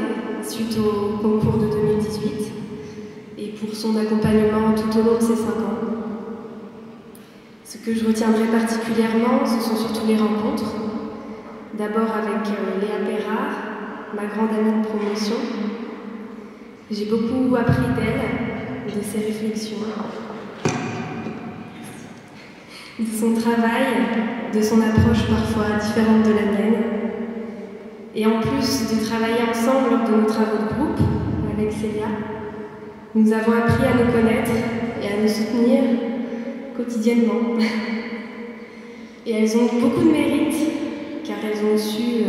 suite au concours de 2018 et pour son accompagnement tout au long de ces 5 ans. Ce que je retiendrai particulièrement, ce sont surtout les rencontres, D'abord avec Léa Perrard, ma grande amie de promotion. J'ai beaucoup appris d'elle, de ses réflexions, de son travail, de son approche parfois différente de la mienne. Et en plus de travailler ensemble lors de nos travaux de groupe avec Célia, nous avons appris à nous connaître et à nous soutenir quotidiennement. Et elles ont beaucoup de mérite, car elles ont su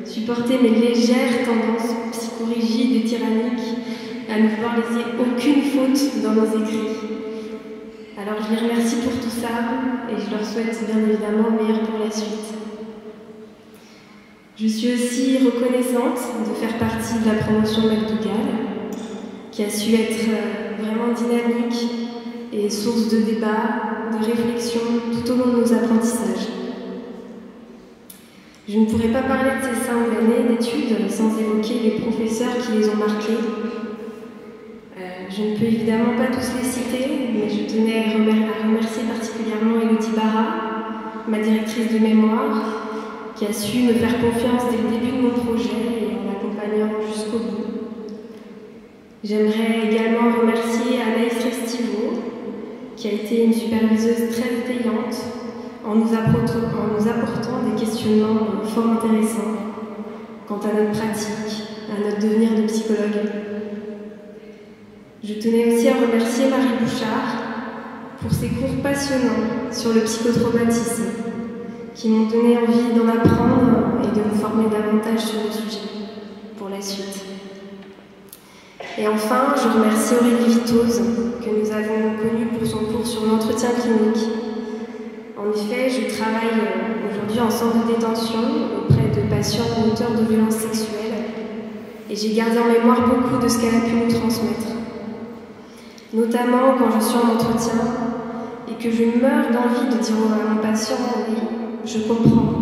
supporter mes légères tendances psychorigides et tyranniques à ne pouvoir laisser aucune faute dans nos écrits. Alors je les remercie pour tout ça et je leur souhaite bien évidemment le meilleur pour la suite. Je suis aussi reconnaissante de faire partie de la promotion McDougall, qui a su être vraiment dynamique et source de débat, de réflexion tout au long de nos apprentissages. Je ne pourrais pas parler de ces 5 années d'études sans évoquer les professeurs qui les ont marqués. Je ne peux évidemment pas tous les citer, mais je tenais à remercier particulièrement Elodie Barra, ma directrice de mémoire, qui a su me faire confiance dès le début de mon projet et en m'accompagnant jusqu'au bout. J'aimerais également remercier Anaïs Restivo, qui a été une superviseuse très étayante en nous apportant des questionnements fort intéressants quant à notre pratique, à notre devenir de psychologue. Je tenais aussi à remercier Marie Bouchard pour ses cours passionnants sur le psychotraumatisme, qui m'ont donné envie d'en apprendre et de me former davantage sur le sujet pour la suite. Et enfin, je remercie Aurélie Vitoz, que nous avons connue pour son cours sur l'entretien clinique. En effet, je travaille aujourd'hui en centre de détention auprès de patients auteurs de violences sexuelles et j'ai gardé en mémoire beaucoup de ce qu'elle a pu nous transmettre. Notamment quand je suis en entretien et que je meurs d'envie de dire à mon patient « oui, je comprends ».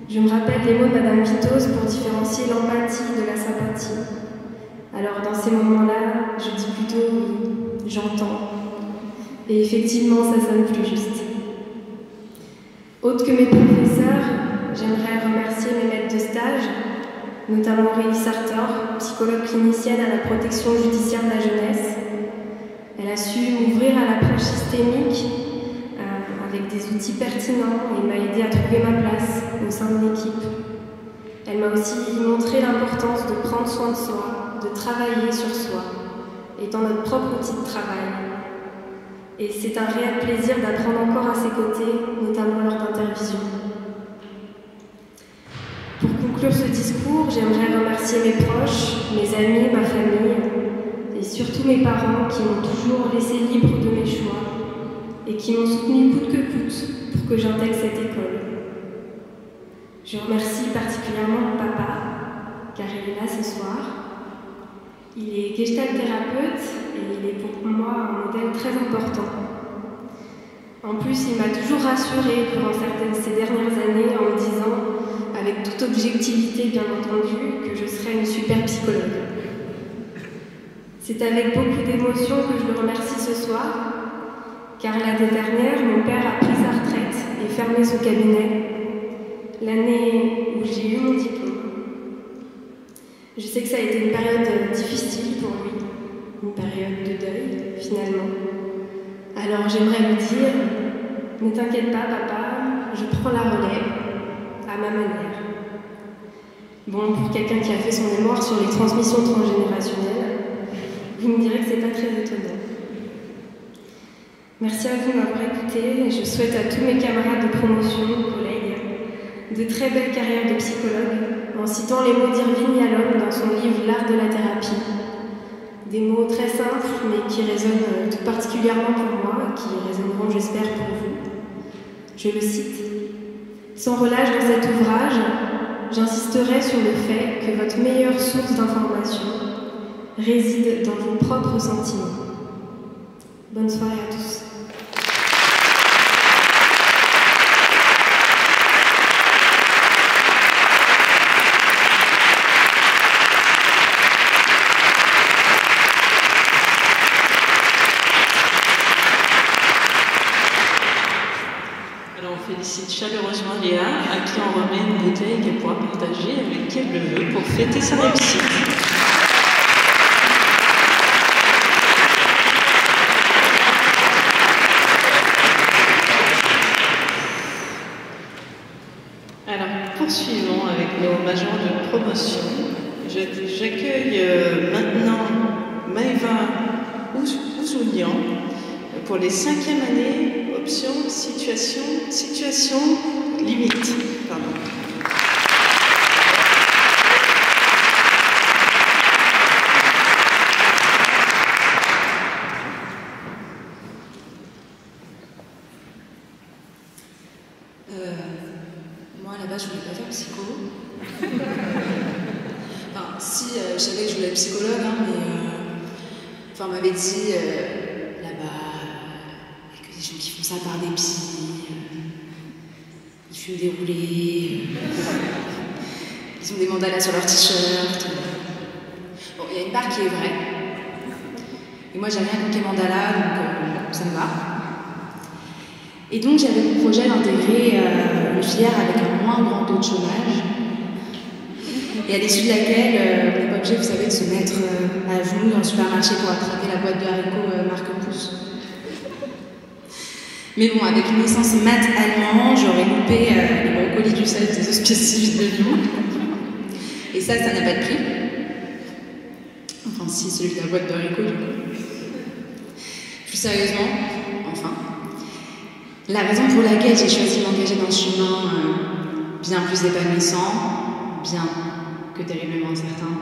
Je me rappelle les mots de Madame Vitoz pour différencier l'empathie de la sympathie. Alors dans ces moments-là, je dis plutôt « j'entends ». Et effectivement, ça sonne plus juste. Autre que mes professeurs, j'aimerais remercier mes maîtres de stage, notamment Aurélie Sartor, psychologue clinicienne à la protection judiciaire de la jeunesse. Elle a su m'ouvrir à l'approche systémique avec des outils pertinents et m'a aidé à trouver ma place au sein de l'équipe. Elle m'a aussi montré l'importance de prendre soin de soi, de travailler sur soi, étant notre propre outil de travail. Et c'est un réel plaisir d'apprendre encore à ses côtés, notamment lors d'intervisions. Pour conclure ce discours, j'aimerais remercier mes proches, mes amis, ma famille, et surtout mes parents qui m'ont toujours laissé libre de mes choix et qui m'ont soutenu coûte que coûte pour que j'intègre cette école. Je remercie particulièrement papa, car il est là ce soir. Il est gestalt thérapeute et il est pour moi un modèle très important. En plus, il m'a toujours rassurée durant ces dernières années en me disant, avec toute objectivité bien entendu, que je serais une super psychologue. C'est avec beaucoup d'émotion que je le remercie ce soir, car l'année dernière, mon père a pris sa retraite et fermé son cabinet, l'année où j'ai eu mon diplôme. Je sais que ça a été une période difficile pour lui, une période de deuil, finalement. Alors j'aimerais lui dire, ne t'inquiète pas, papa, je prends la relève à ma manière. Bon, pour quelqu'un qui a fait son mémoire sur les transmissions transgénérationnelles, vous me direz que c'est pas très étonnant. Merci à vous de m'avoir écouté et je souhaite à tous mes camarades de promotion, collègues, de très belles carrières de psychologue, en citant les mots d'Irving Yalom dans son livre L'art de la thérapie. Des mots très simples, mais qui résonnent tout particulièrement pour moi, qui résonneront, j'espère, pour vous. Je le cite. « Sans relâche dans cet ouvrage, j'insisterai sur le fait que votre meilleure source d'information réside dans vos propres sentiments. » Bonne soirée à tous. Alors on félicite chaleureusement Léa, à qui on remet une bouteille qu'elle pourra partager avec qui elle le veut pour fêter sa réussite. Alors, poursuivons avec nos majors de promotion. J'accueille maintenant Maëva Ouzounian pour les 5e années, option situation limite. Pardon. Moi, à la base, je voulais pas faire psycho. Enfin, si, je savais que je voulais être psychologue, hein, mais on m'avait dit là-bas, il y a que des gens qui font ça par dépit, ils fument des roulés, ils ont des mandalas sur leur t-shirt. Bon, il y a une part qui est vraie. Et moi, j'ai rien contre les mandalas, donc ça me va. Et donc, j'avais le projet d'intégrer une filière avec un moins grand taux de chômage, et à l'issue de laquelle on n'est pas obligé, vous savez, de se mettre à genoux dans le supermarché pour attraper la boîte de haricots marque Pouce. Mais bon, avec une licence maths allemand, j'aurais loupé le brocoli du sel des hospices civiques de Lyon. Et ça n'a pas de prix. Enfin, si, celui de la boîte de haricots, du coup. Plus sérieusement, enfin, la raison pour laquelle j'ai choisi de m'engager dans ce chemin bien plus épanouissant, bien que terriblement incertain,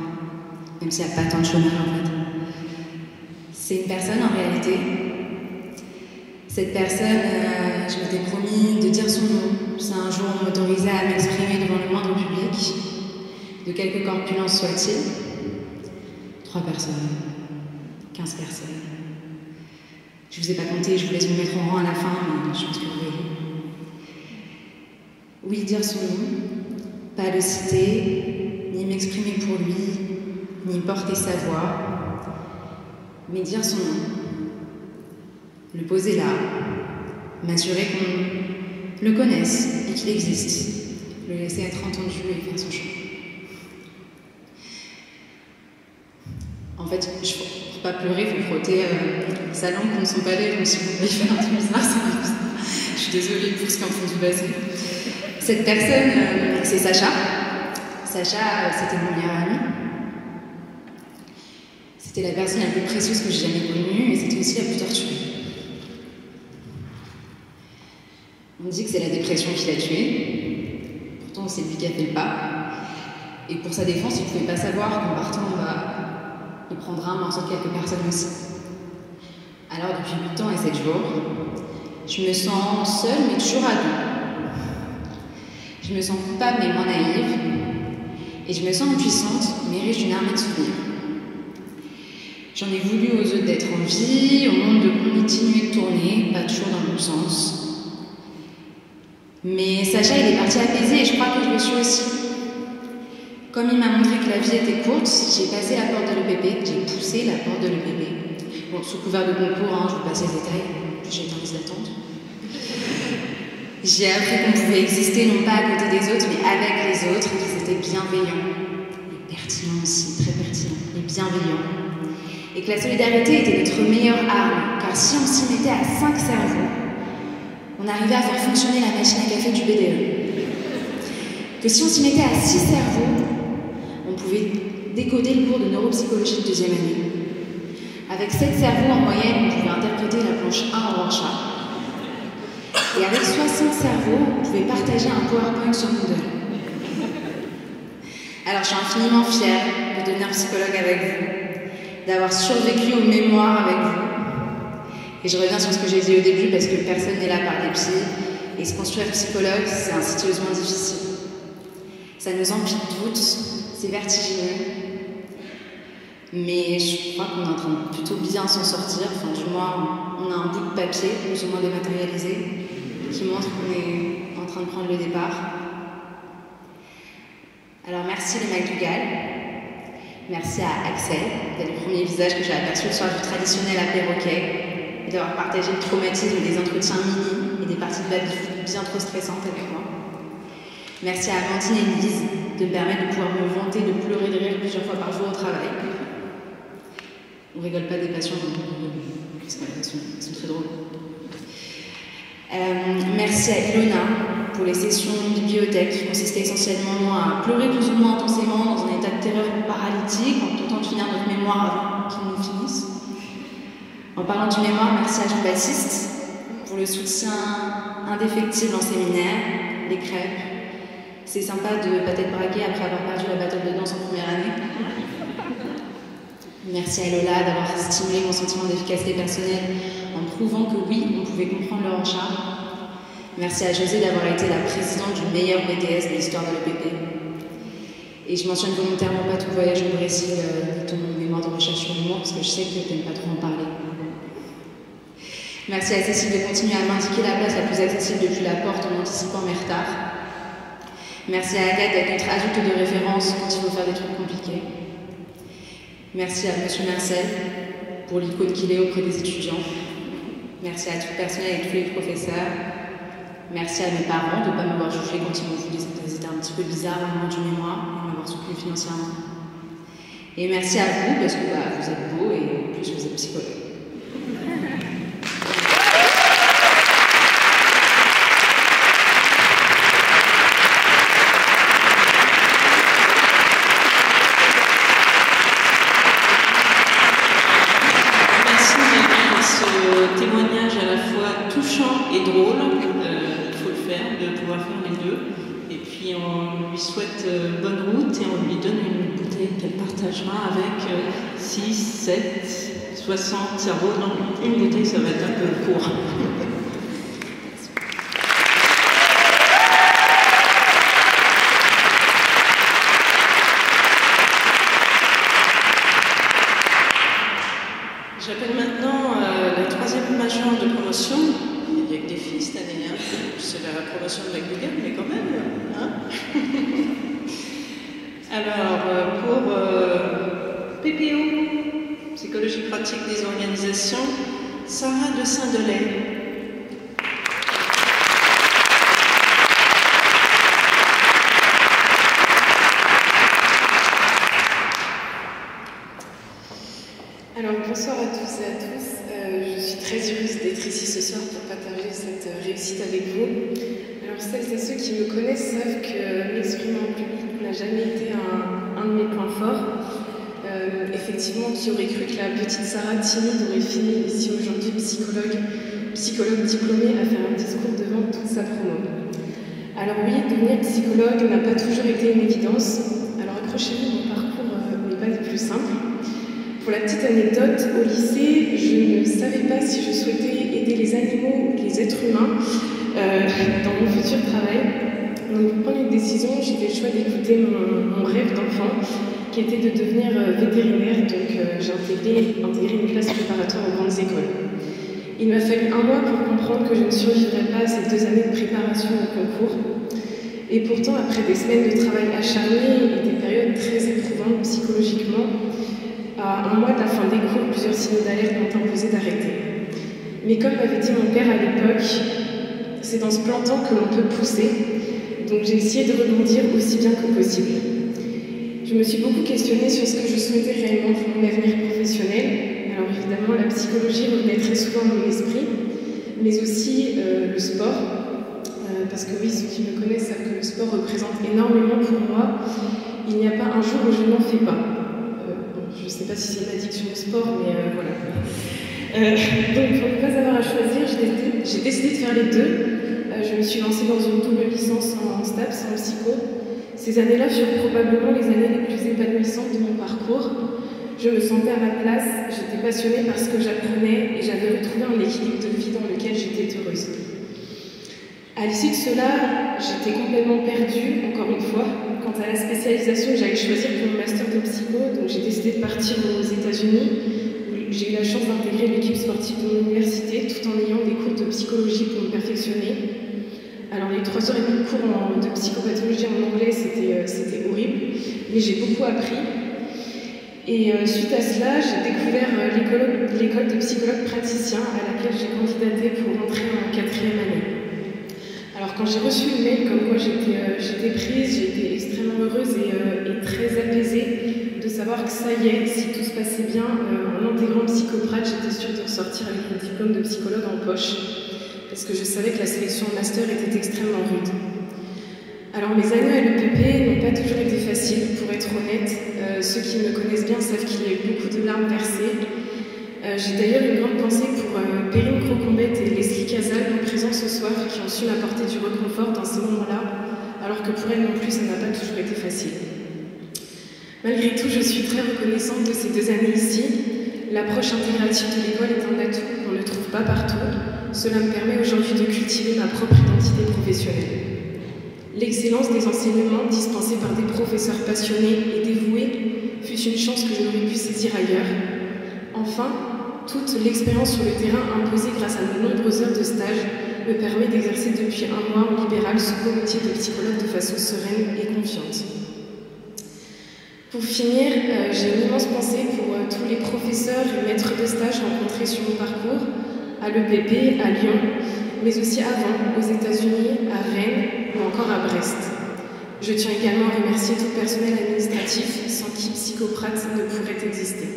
même s'il n'y a pas tant de chômage en fait, c'est une personne en réalité. Cette personne, je m'étais promis de dire son nom. Si un jour on m'autorisait à m'exprimer devant le moindre public, de quelque corpulence soit-il, 3 personnes, 15 personnes. Je ne vous ai pas compté, je vous laisse me mettre en rang à la fin, mais je pense que vous voyez. Oui, dire son nom, pas le citer, ni m'exprimer pour lui, ni porter sa voix, mais dire son nom. Le poser là, m'assurer qu'on le connaisse et qu'il existe, le laisser être entendu et faire son choix. En fait, pour pas pleurer, il faut frotter sa langue contre son palais, donc si vous voulez faire un truc bizarre, c'est comme ça. Je suis désolée pour ce qui est en train de se passer. Cette personne, c'est Sacha. Sacha, c'était mon meilleur ami. C'était la personne la plus précieuse que j'ai jamais connue, et c'était aussi la plus torturée. On dit que c'est la dépression qui l'a tué. Pourtant, c'est lui qui a fait le pas. Et pour sa défense, il ne pouvait pas savoir qu'en partant, il prendra un morceau de quelques personnes aussi. Alors, depuis 8 ans et 7 jours, je me sens seule, mais toujours à deux. Je me sens coupable, mais moins naïve. Et je me sens impuissante, mais riche d'une armée de souvenirs. J'en ai voulu aux autres d'être en vie, au monde de continuer de tourner, pas toujours dans le bon sens. Mais Sacha, il est parti apaisé et je crois que je le suis aussi. Comme il m'a montré que la vie était courte, j'ai passé la porte de l'EPP, j'ai poussé la porte de l'EPP. Bon, sous couvert de concours, je vous passe les détails, j'ai été en liste d'attente. J'ai appris qu'on pouvait exister non pas à côté des autres, mais avec les autres, et qu'ils étaient bienveillants. Et pertinents aussi, très pertinents, et bienveillants. Et que la solidarité était notre meilleure arme, car si on s'y mettait à 5 cerveaux, on arrivait à faire fonctionner la machine à café du BDE. Que si on s'y mettait à 6 cerveaux, on pouvait décoder le cours de neuropsychologie de 2e année. Avec 7 cerveaux en moyenne, on pouvait interpréter la planche 1 en Rorschach. Et avec 60 cerveaux, on pouvait partager un PowerPoint sur Moodle. Alors je suis infiniment fière de devenir psychologue avec vous, d'avoir survécu aux mémoires avec vous. Et je reviens sur ce que j'ai dit au début parce que personne n'est là par dépit. Et se construire psychologue, c'est insidieusement difficile. Ça nous emplit de doutes, c'est vertigineux. Mais je crois qu'on est en train de plutôt bien s'en sortir. Enfin, du moins, on a un bout de papier, plus ou moins dématérialisé, qui montre qu'on est en train de prendre le départ. Alors merci les McDougall. Merci à Axel, d'être le premier visage que j'ai aperçu le soir du traditionnel à perroquet, et d'avoir partagé le traumatisme des entretiens mini et des parties de baby-foot bien trop stressantes avec moi. Merci à Amandine et Lise de me permettre de pouvoir me vanter de pleurer de rire plusieurs fois par jour au travail. On rigole pas des patients, elles sont très drôles. Merci à Ilona pour les sessions de bibliothèque qui consistaient essentiellement à pleurer plus ou moins intensément dans un état de terreur paralytique en tentant de finir notre mémoire avant qu'il nous finisse. En parlant du mémoire, merci à Jean-Baptiste pour le soutien indéfectible en séminaire, les crêpes. C'est sympa de ne pas être braqué après avoir perdu la battle de danse en première année. Merci à Lola d'avoir stimulé mon sentiment d'efficacité personnelle en prouvant que oui, on pouvait comprendre leur charme. Merci à José d'avoir été la présidente du meilleur BTS de l'histoire de l'EPP. Et je mentionne volontairement pas tout le voyage au Brésil ni ton mémoire de recherche sur l'humour parce que je sais que tu n'aimes pas trop en parler. Merci à Cécile de continuer à m'indiquer la place la plus accessible depuis la porte en anticipant mes retards. Merci à Agathe d'être notre adulte de référence quand il faut faire des trucs compliqués. Merci à Monsieur Marcel pour l'icône qu'il est auprès des étudiants. Merci à tout le personnel et tous les professeurs. Merci à mes parents de ne pas m'avoir jugé quand ils m'ont vu des états un petit peu bizarres au moment du mémoire et m'avoir soutenu financièrement. Et merci à vous parce que vous êtes beaux et en plus vous êtes psychologue. Témoignage à la fois touchant et drôle, il faut le faire, de pouvoir faire les deux. Et puis on lui souhaite bonne route et on lui donne une bouteille qu'elle partagera avec 6, 7, 60 cerveaux. Non, une bouteille ça va être un peu court. J'appelle maintenant la troisième majeure de promotion. Il n'y a que des filles cette année, hein. C'est la promotion de McDougall, mais quand même. Hein. Alors, pour PPO, Psychologie pratique des organisations, Sarah de Saint-Delay. Alors bonsoir à tous et à tous, je suis très heureuse d'être ici ce soir pour partager cette réussite avec vous. Alors celles et ceux qui me connaissent savent que m'exprimer en public n'a jamais été un de mes points forts. Effectivement, qui aurait cru que la petite Sarah timide aurait fini ici aujourd'hui psychologue diplômée à faire un discours devant toute sa promo. Alors oui, devenir psychologue n'a pas toujours été une évidence, alors accrochez-vous, mon parcours n'est pas le plus simple. Pour la petite anecdote, au lycée, je ne savais pas si je souhaitais aider les animaux, les êtres humains, dans mon futur travail. Donc pour prendre une décision, j'ai fait le choix d'écouter mon rêve d'enfant, qui était de devenir vétérinaire. Donc j'ai intégré une classe préparatoire aux grandes écoles. Il m'a fallu un mois pour comprendre que je ne survivrais pas à ces 2 années de préparation au concours. Et pourtant, après des semaines de travail acharné et des périodes très éprouvantes psychologiquement, à un mois de la fin des cours, plusieurs signaux d'alerte m'ont imposé d'arrêter. Mais comme m'avait dit mon père à l'époque, c'est dans se plantant que l'on peut pousser, donc j'ai essayé de rebondir aussi bien que possible. Je me suis beaucoup questionnée sur ce que je souhaitais réellement pour mon avenir professionnel. Alors évidemment, la psychologie revenait très souvent dans mon esprit, mais aussi le sport. Parce que oui, ceux qui me connaissent savent que le sport représente énormément pour moi. Il n'y a pas un jour où je n'en fais pas. Je ne sais pas si c'est une addiction au sport, mais voilà. Donc, pour ne pas avoir à choisir, j'ai décidé de faire les deux. Je me suis lancée dans une double licence en STAPS, en psycho. Ces années-là furent probablement les années les plus épanouissantes de mon parcours. Je me sentais à ma place, j'étais passionnée par ce que j'apprenais et j'avais retrouvé un équilibre de vie dans lequel j'étais heureuse. À l'issue de cela, j'étais complètement perdue, encore une fois, quant à la spécialisation que j'allais choisir pour mon master de psycho. Donc j'ai décidé de partir aux États-Unis. J'ai eu la chance d'intégrer l'équipe sportive de mon université tout en ayant des cours de psychologie pour me perfectionner. Alors les 3 heures et demie de cours de psychopathologie en anglais, c'était horrible, mais j'ai beaucoup appris. Et suite à cela, j'ai découvert l'école de psychologue praticien à laquelle j'ai candidaté pour rentrer en 4e année. quand j'ai reçu le mail comme quoi j'étais prise, j'étais extrêmement heureuse et très apaisée de savoir que ça y est, si tout se passait bien, en intégrant Psychoprate, j'étais sûre de ressortir avec mon diplôme de psychologue en poche, parce que je savais que la sélection en master était extrêmement rude. Alors mes années à l'EPP n'ont pas toujours été faciles, pour être honnête. Ceux qui me connaissent bien savent qu'il y a eu beaucoup de larmes versées. J'ai d'ailleurs une grande pensée pour Perrine Crocombette et Leslie Casal, présents ce soir, qui ont su m'apporter du réconfort dans ces moments-là, alors que pour elles non plus, ça n'a pas toujours été facile. Malgré tout, je suis très reconnaissante de ces 2 années ici. L'approche intégrative de l'école est un atout qu'on ne trouve pas partout. Cela me permet aujourd'hui de cultiver ma propre identité professionnelle. L'excellence des enseignements dispensés par des professeurs passionnés et dévoués fut une chance que je n'aurais pu saisir ailleurs. Enfin, toute l'expérience sur le terrain imposée grâce à de nombreuses heures de stage me permet d'exercer depuis 1 mois en libéral ce beau métier de psychologue de façon sereine et confiante. Pour finir, j'ai une immense pensée pour tous les professeurs et maîtres de stage rencontrés sur mon parcours, à l'EPP, à Lyon, mais aussi avant, aux États-Unis, à Rennes ou encore à Brest. Je tiens également à remercier tout le personnel administratif sans qui Psychoprate ne pourrait exister.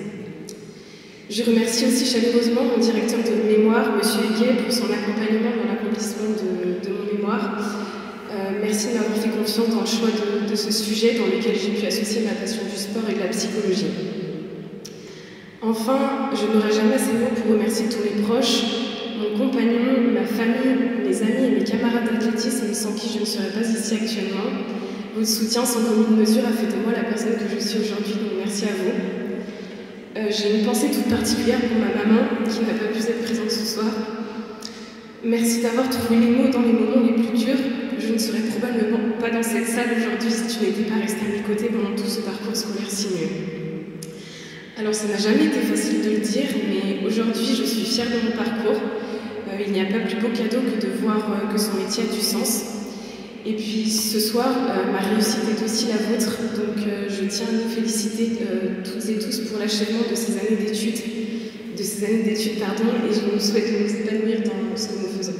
Je remercie aussi chaleureusement mon directeur de mémoire, M. Guet, pour son accompagnement dans l'accomplissement de mon mémoire. Merci de m'avoir fait confiance dans le choix de ce sujet dans lequel j'ai pu associer ma passion du sport et de la psychologie. Enfin, je n'aurai jamais assez de mots pour remercier tous mes proches, mon compagnon, ma famille, mes amis et mes camarades d'athlétisme sans qui je ne serais pas ici actuellement. Votre soutien sans commune mesure a fait de moi la personne que je suis aujourd'hui, donc merci à vous. J'ai une pensée toute particulière pour ma maman qui n'a pas pu être présente ce soir. Merci d'avoir trouvé les mots dans les moments les plus durs. Je ne serais probablement pas dans cette salle aujourd'hui si tu n'étais pas resté à mes côtés pendant tout ce parcours scolaire sinueux. Alors ça n'a jamais été facile de le dire, mais aujourd'hui je suis fière de mon parcours. Il n'y a pas plus beau cadeau que de voir que son métier a du sens. Et puis ce soir, ma réussite est aussi la vôtre, donc je tiens à vous féliciter toutes et tous pour l'achèvement de ces années d'études, et je vous souhaite de nous épanouir dans ce que nous faisons.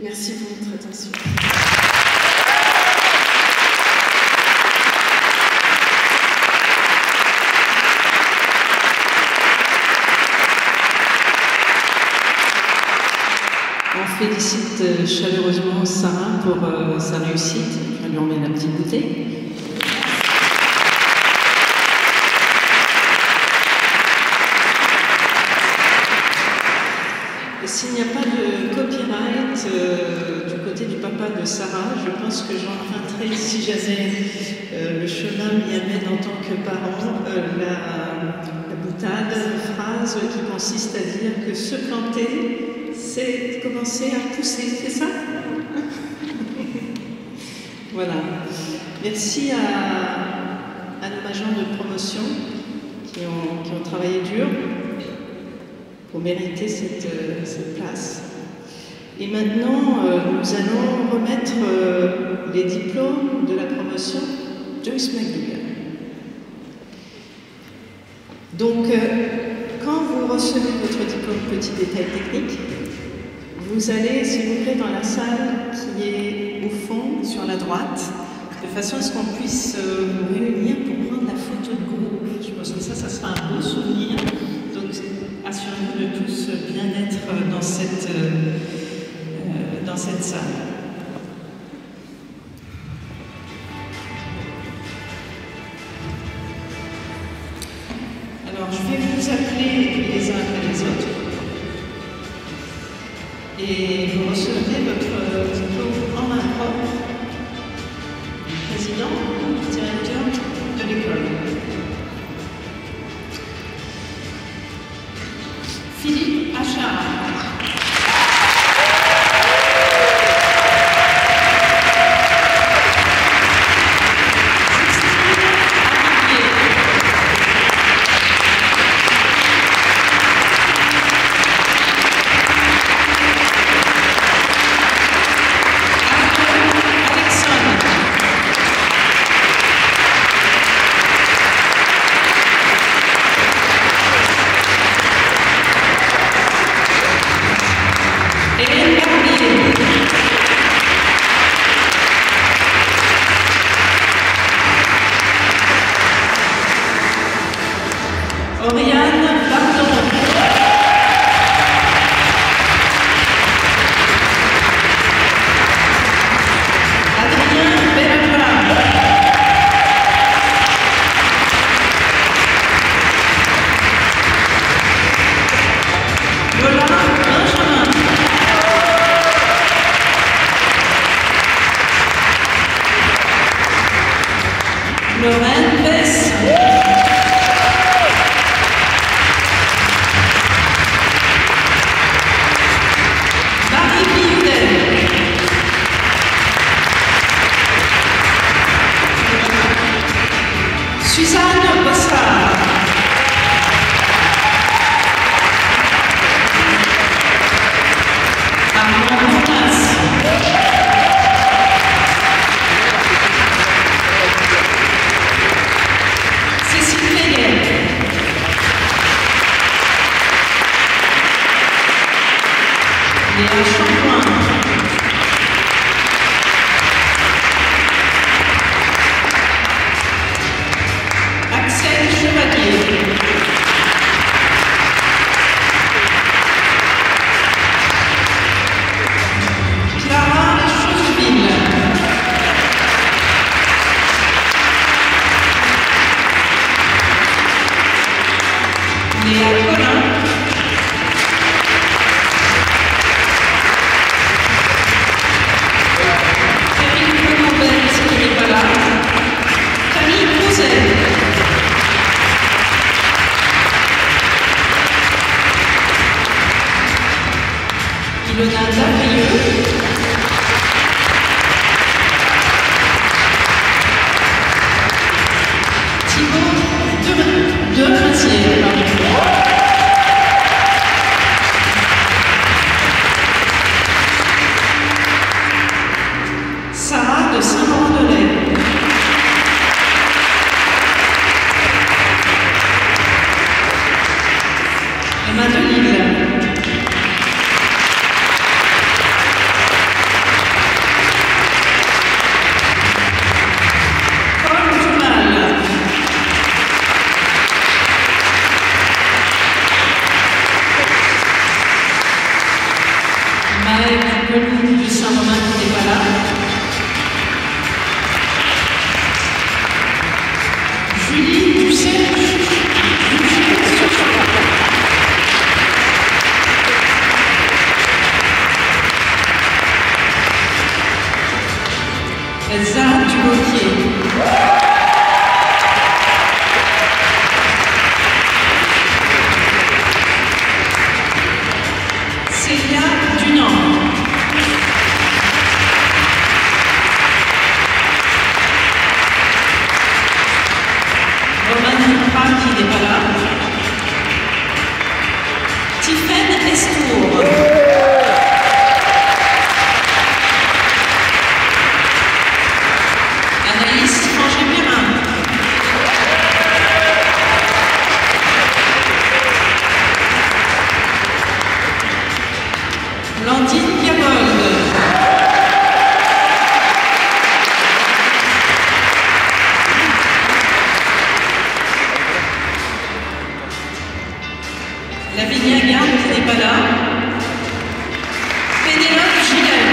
Merci pour votre attention. On félicite chaleureusement Sarah pour sa réussite. On lui emmène la petite bouteille. S'il n'y a pas de copyright du côté du papa de Sarah, je pense que j'emprunterai, si j'avais le chemin m'y amène en tant que parent, la boutade, la phrase qui consiste à dire que se planter, c'est commencer à pousser, c'est ça? Voilà. Merci à nos agents de promotion qui ont travaillé dur pour mériter cette place. Et maintenant, nous allons remettre les diplômes de la promotion Joyce McDougall. Donc, quand vous recevez votre diplôme, petit détail technique, vous allez, s'il vous plaît, dans la salle qui est au fond, sur la droite, de façon à ce qu'on puisse vous réunir pour prendre la photo de groupe. Je pense que ça sera un beau souvenir. Donc, assurez-vous de tous bien être dans cette salle. Alors, je vais vous appeler les uns après les autres. Et vous recevrez votre diplôme en main propre du président ou du directeur de l'école. Philippe Achard. Elsa Dumoquier. Célia Dunant. Roman Duprat qui n'est pas là. Tiffaine Estour. Anaïs Frangé-Pirin. Blandine Gabold. Lavinia Garde qui n'est pas là. Pénélope Gillet.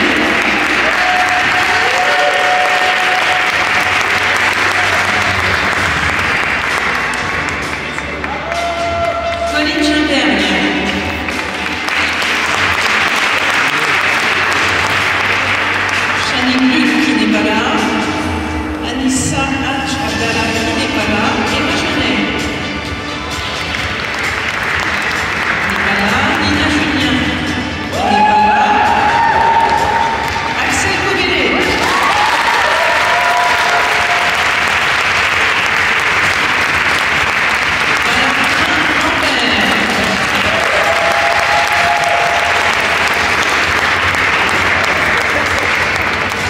Colline Gimberg. Chani Luc qui n'est pas là. Anissa Hadj Abdallah qui n'est pas là. Emma Genet. Nina Julien, qui n'est pas là. Axel Cobellet. Valentin Lambert.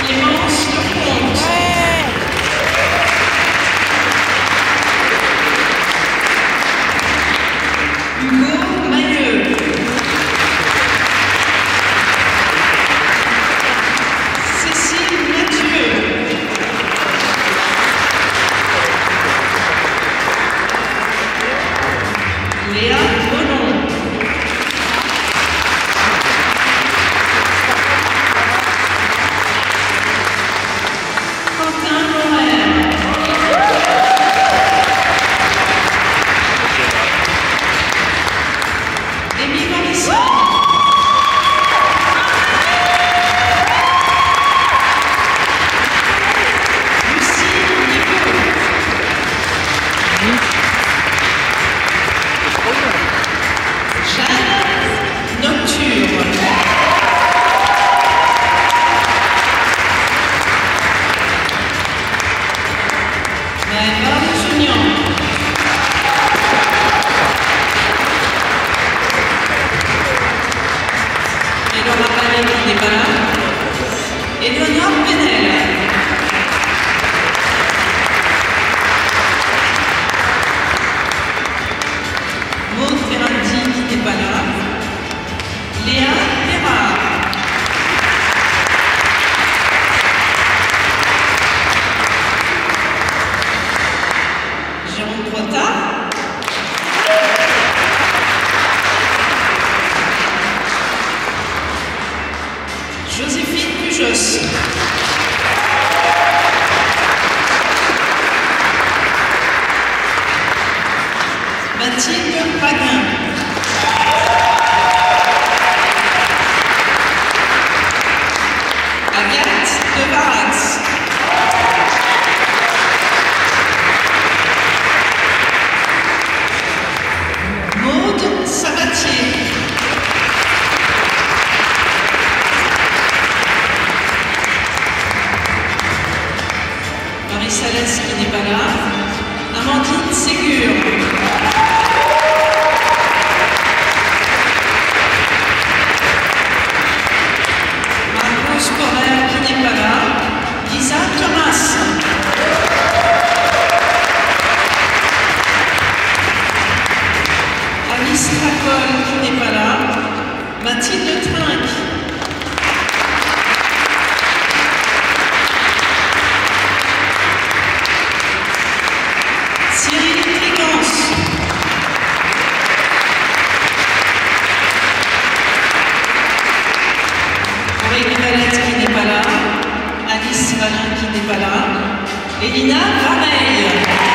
Clémence Lecomte. Hugo Mailleux. Cécile Mathieu. Léa Bonon. Quentin Morer. Émile Morrison. Jeanne Nocturne. Maëva Sounian. Elora Palais qui n'est pas là. Éléonore Penel. Maud Ferrandi qui n'est pas là. Léa Terra. Jérôme Trotta. Joséphine Pujos. Mathilde Paguin. Agathe de Baratz. Maude Sabatier. Marie Salès qui n'est pas là. Amandine Ségur. Marcos Correa qui n'est pas là. Lisa Thomas. Alice Tracol qui n'est pas là. Mathilde Trinque. Cyril Trigance. Aurélie Valette qui n'est pas là. Alice Valin qui n'est pas là. Elina Vareille.